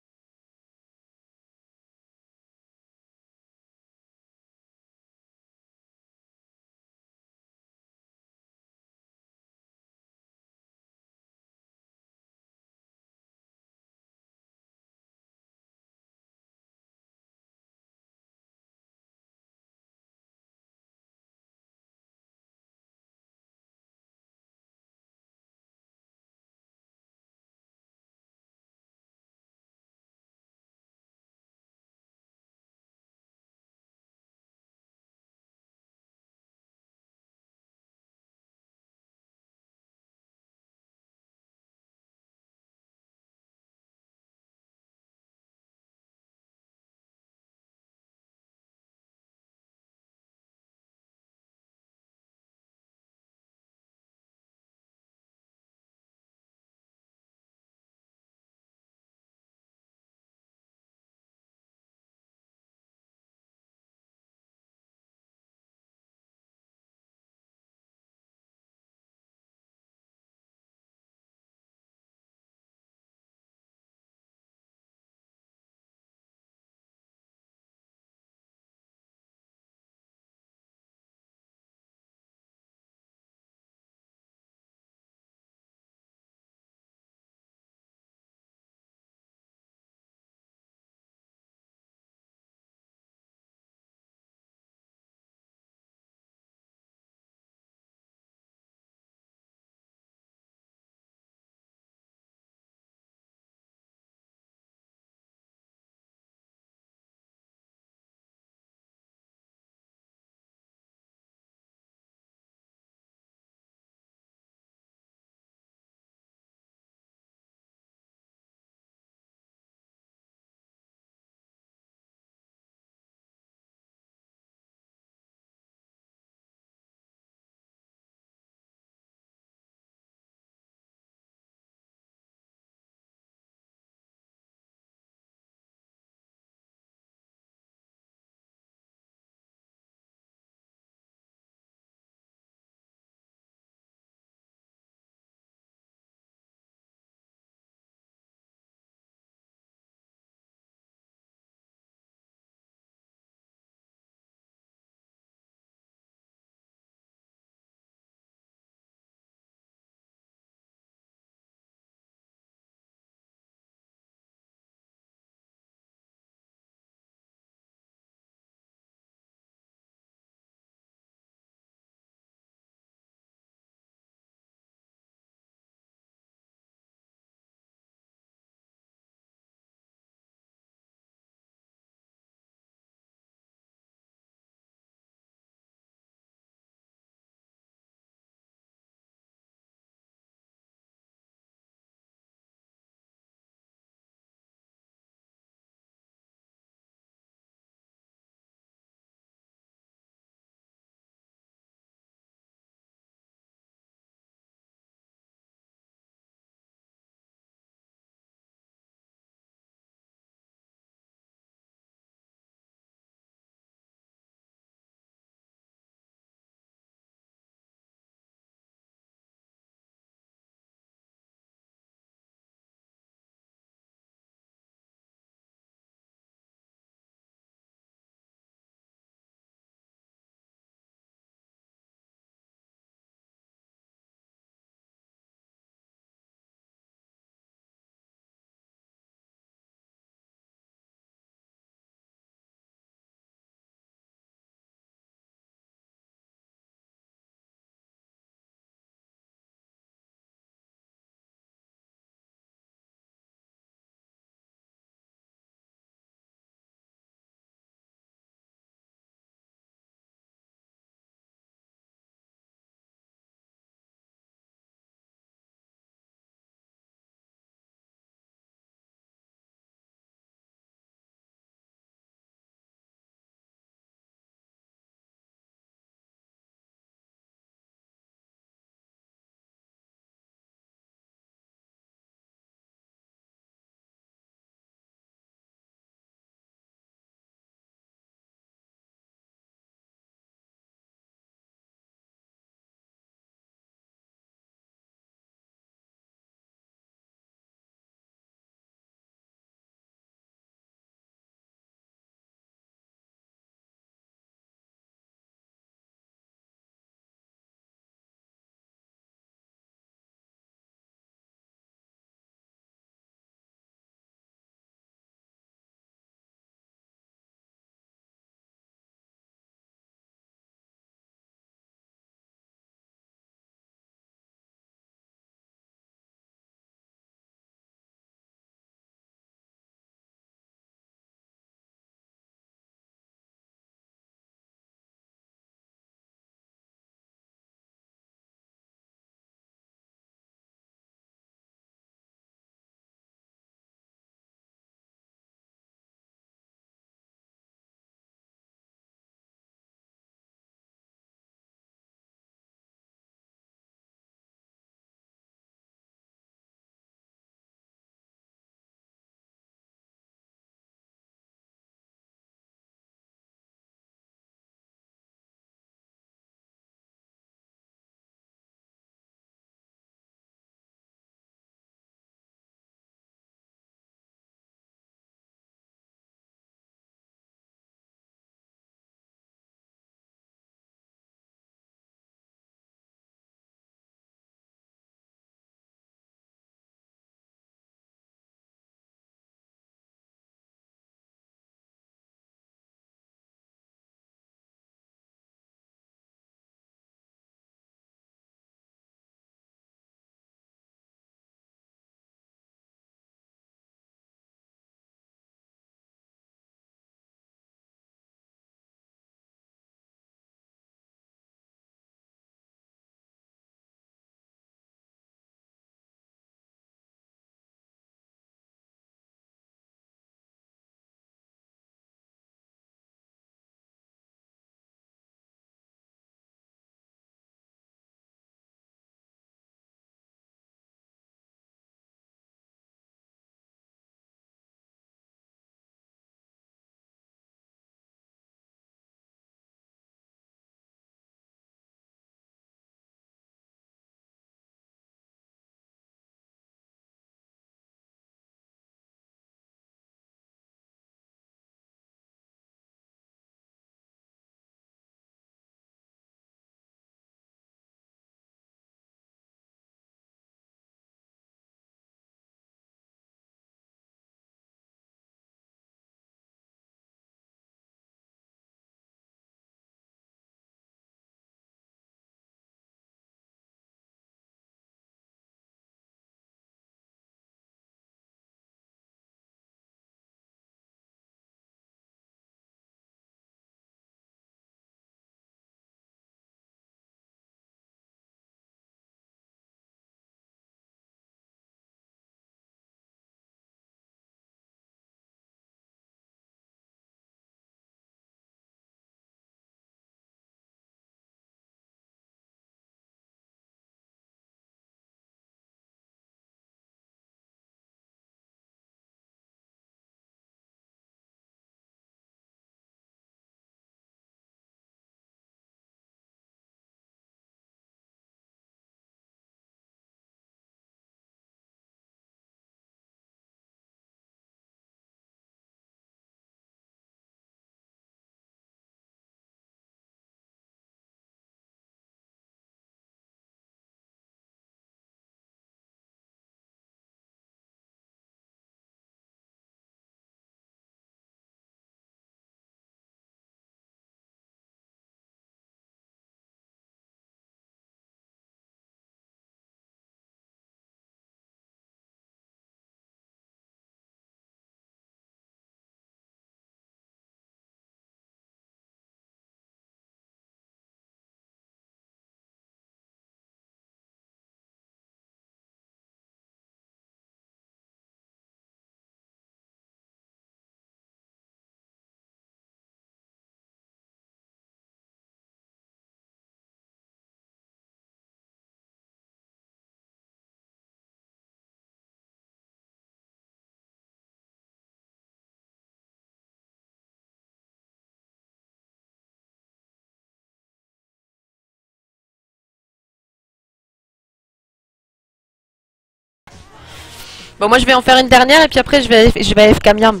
Bon, moi je vais en faire une dernière et puis après je vais à FK Miam.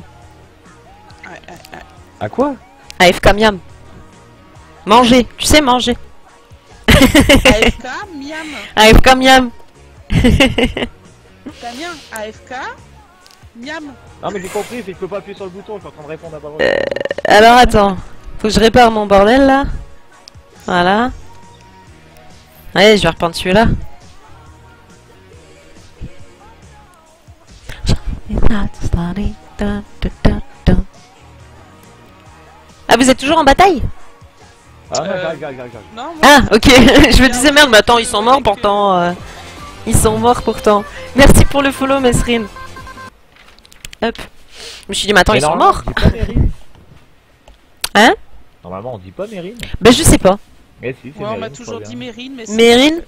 À quoi? À FK Miam. Manger, tu sais manger. AFK, miam. À FK Miam. Damien, AFK, miam. Non mais j'ai compris, c'est que je peux pas appuyer sur le bouton, je suis en train de répondre à parole. Alors attends, faut que je répare mon bordel là. Voilà. Allez, je vais reprendre celui-là. Ah, vous êtes toujours en bataille? Ah non, j'arrive. Non, moi, Ah, ok. Je me disais merde, mais attends, ils sont morts pourtant. Ils sont morts pourtant. Merci pour le follow, Mesrine. Hop. Je me suis dit, mais attends, Mais ils sont normalement, morts. on dit pas Mérine. Hein? Normalement, on dit pas Mérine. Ben, je sais pas. Mais si, c'est ouais, on Mérine, m'a je toujours crois dit bien. Mérine, mais Mérine?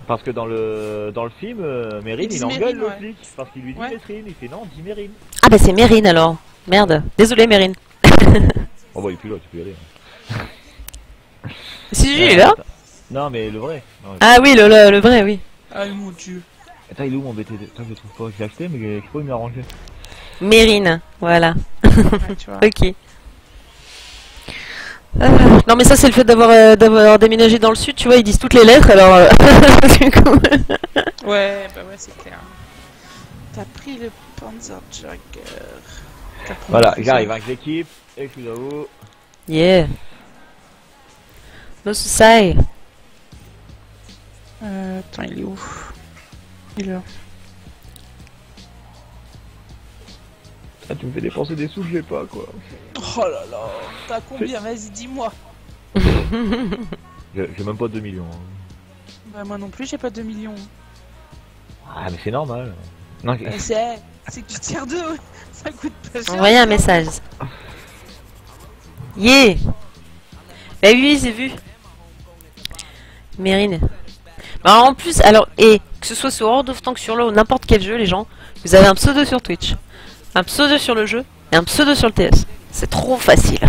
Parce que dans le film, Mérine, Ils disent il engueule Mérine, le ouais. flic. Parce qu'il lui dit Ouais. Mesrine. Il fait non, dis Mérine. Ah, ben, c'est Mérine alors. Merde. Désolé, Mérine. Oh bah, il est plus là, tu peux y aller. Si, il est là. Attends. Non, mais le vrai. Non, Ah, oui, le vrai, oui. Ah mon dieu. Attends, il est où mon BTD? Attends, je le trouve pas. Je l'ai acheté, mais je sais pas où il m'a rangé. Mérine. Voilà. Ouais, tu vois. Ok. Non mais ça c'est le fait d'avoir déménagé dans le sud, tu vois, ils disent toutes les lettres alors du coup. Ouais, bah ouais, c'est clair. T'as pris le Panzerjäger. T'as pris Voilà, le j'arrive avec l'équipe. Et je suis là-haut. Yeah. No Susai. Attends, il est où? Il est là. Ah, tu me fais dépenser des sous que j'ai pas, quoi. Oh là là. T'as combien? Vas-y, dis-moi. J'ai même pas 2 millions. Hein. Bah moi non plus, j'ai pas 2 millions. Ah, mais c'est normal. Non, C'est que tu tires deux. Ça coûte pas cher. Envoyez un message. Yeah. Bah oui, j'ai vu. Mérine. Bah en plus, alors, et que ce soit sur World of Tanks, sur LoL ou n'importe quel jeu, les gens, vous avez un pseudo sur Twitch, un pseudo sur le jeu et un pseudo sur le TS. C'est trop facile.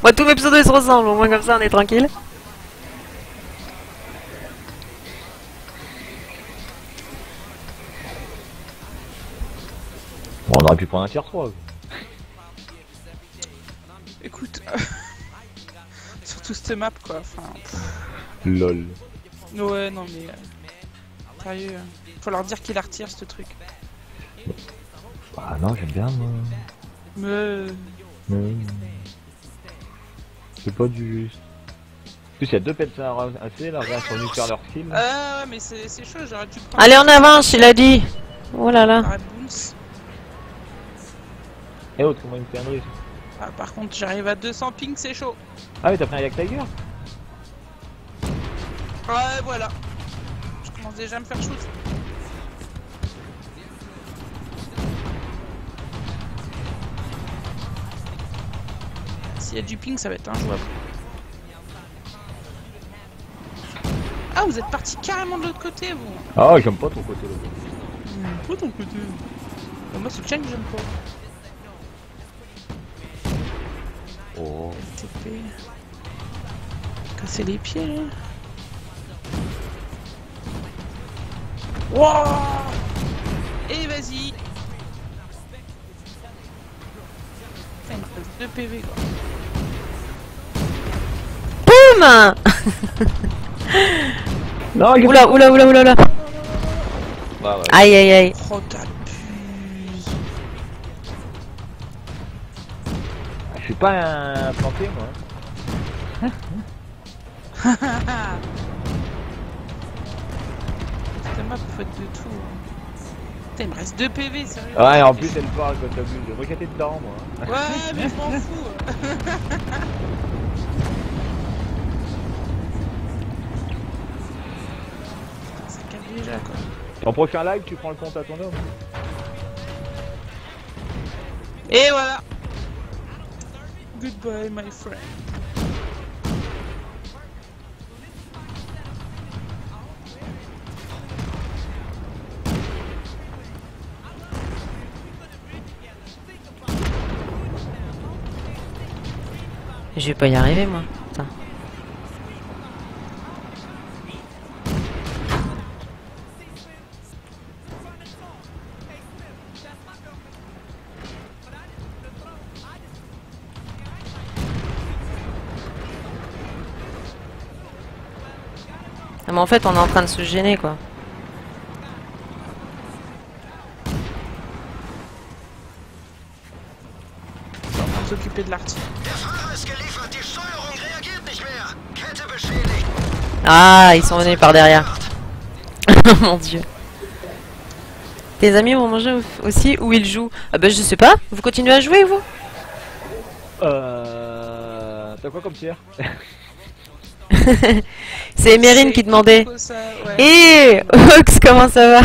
Moi, tous mes pseudos ils se ressemblent, au moins comme ça on est tranquille. Bon, on aurait pu prendre un tier 3. Écoute. Surtout cette map quoi. Enfin. Lol. Ouais, non mais. Sérieux. Faut leur dire qu'il la retire ce truc. Ah non, j'aime bien, moi. Mais. C'est pas du juste. En plus, il y a deux pets assez là, regarde, sur faire leur skill. Ouais, mais c'est chaud, j'aurais dû prendre. Allez, en avance, il a dit. Oh là là. Red Bulls. Et autre, comment il me fait un drift? Ah, par contre, j'arrive à 200 ping, c'est chaud. Ah oui, t'as pris un Yak Tiger? Ouais, voilà. Je commence déjà à me faire shoot. S'il y a du ping, ça va être injouable. Ah, vous êtes parti carrément de l'autre côté, vous. Ah, j'aime pas ton côté là. Pas ton côté. Bah, moi, c'est le chain que j'aime pas. Oh. TP. Casser les pieds, là. Wouah. Et vas-y. Putain, il me reste 2 PV, quoi. Boum. Non, Oula, oula, oula, oula, oula. Bah, ouais. Aïe, aïe, aïe. Oh, t'abuses. Je suis pas un planté, moi. Putain, ma vous faites de tout. Putain, il me reste 2 PV, sérieux. Ouais, en plus, elle parle quand t'abuses. Moi, j'étais dedans, moi. Ouais, mais je m'en fous. Ça calme déjà, quoi. En prochain live, tu prends le compte à ton homme. Et voilà. Goodbye, my friend. Je vais pas y arriver, moi. Putain. Ah, mais en fait, on est en train de se gêner, quoi. On va s'occuper de l'artillerie. Ah, ils sont venus par derrière. Oh mon dieu. Tes amis vont manger aussi où ils jouent? Ah bah je sais pas. Vous continuez à jouer, vous? T'as quoi comme tir? C'est Emerine qui demandait. Ça, ouais. Hé Ox, comment ça va?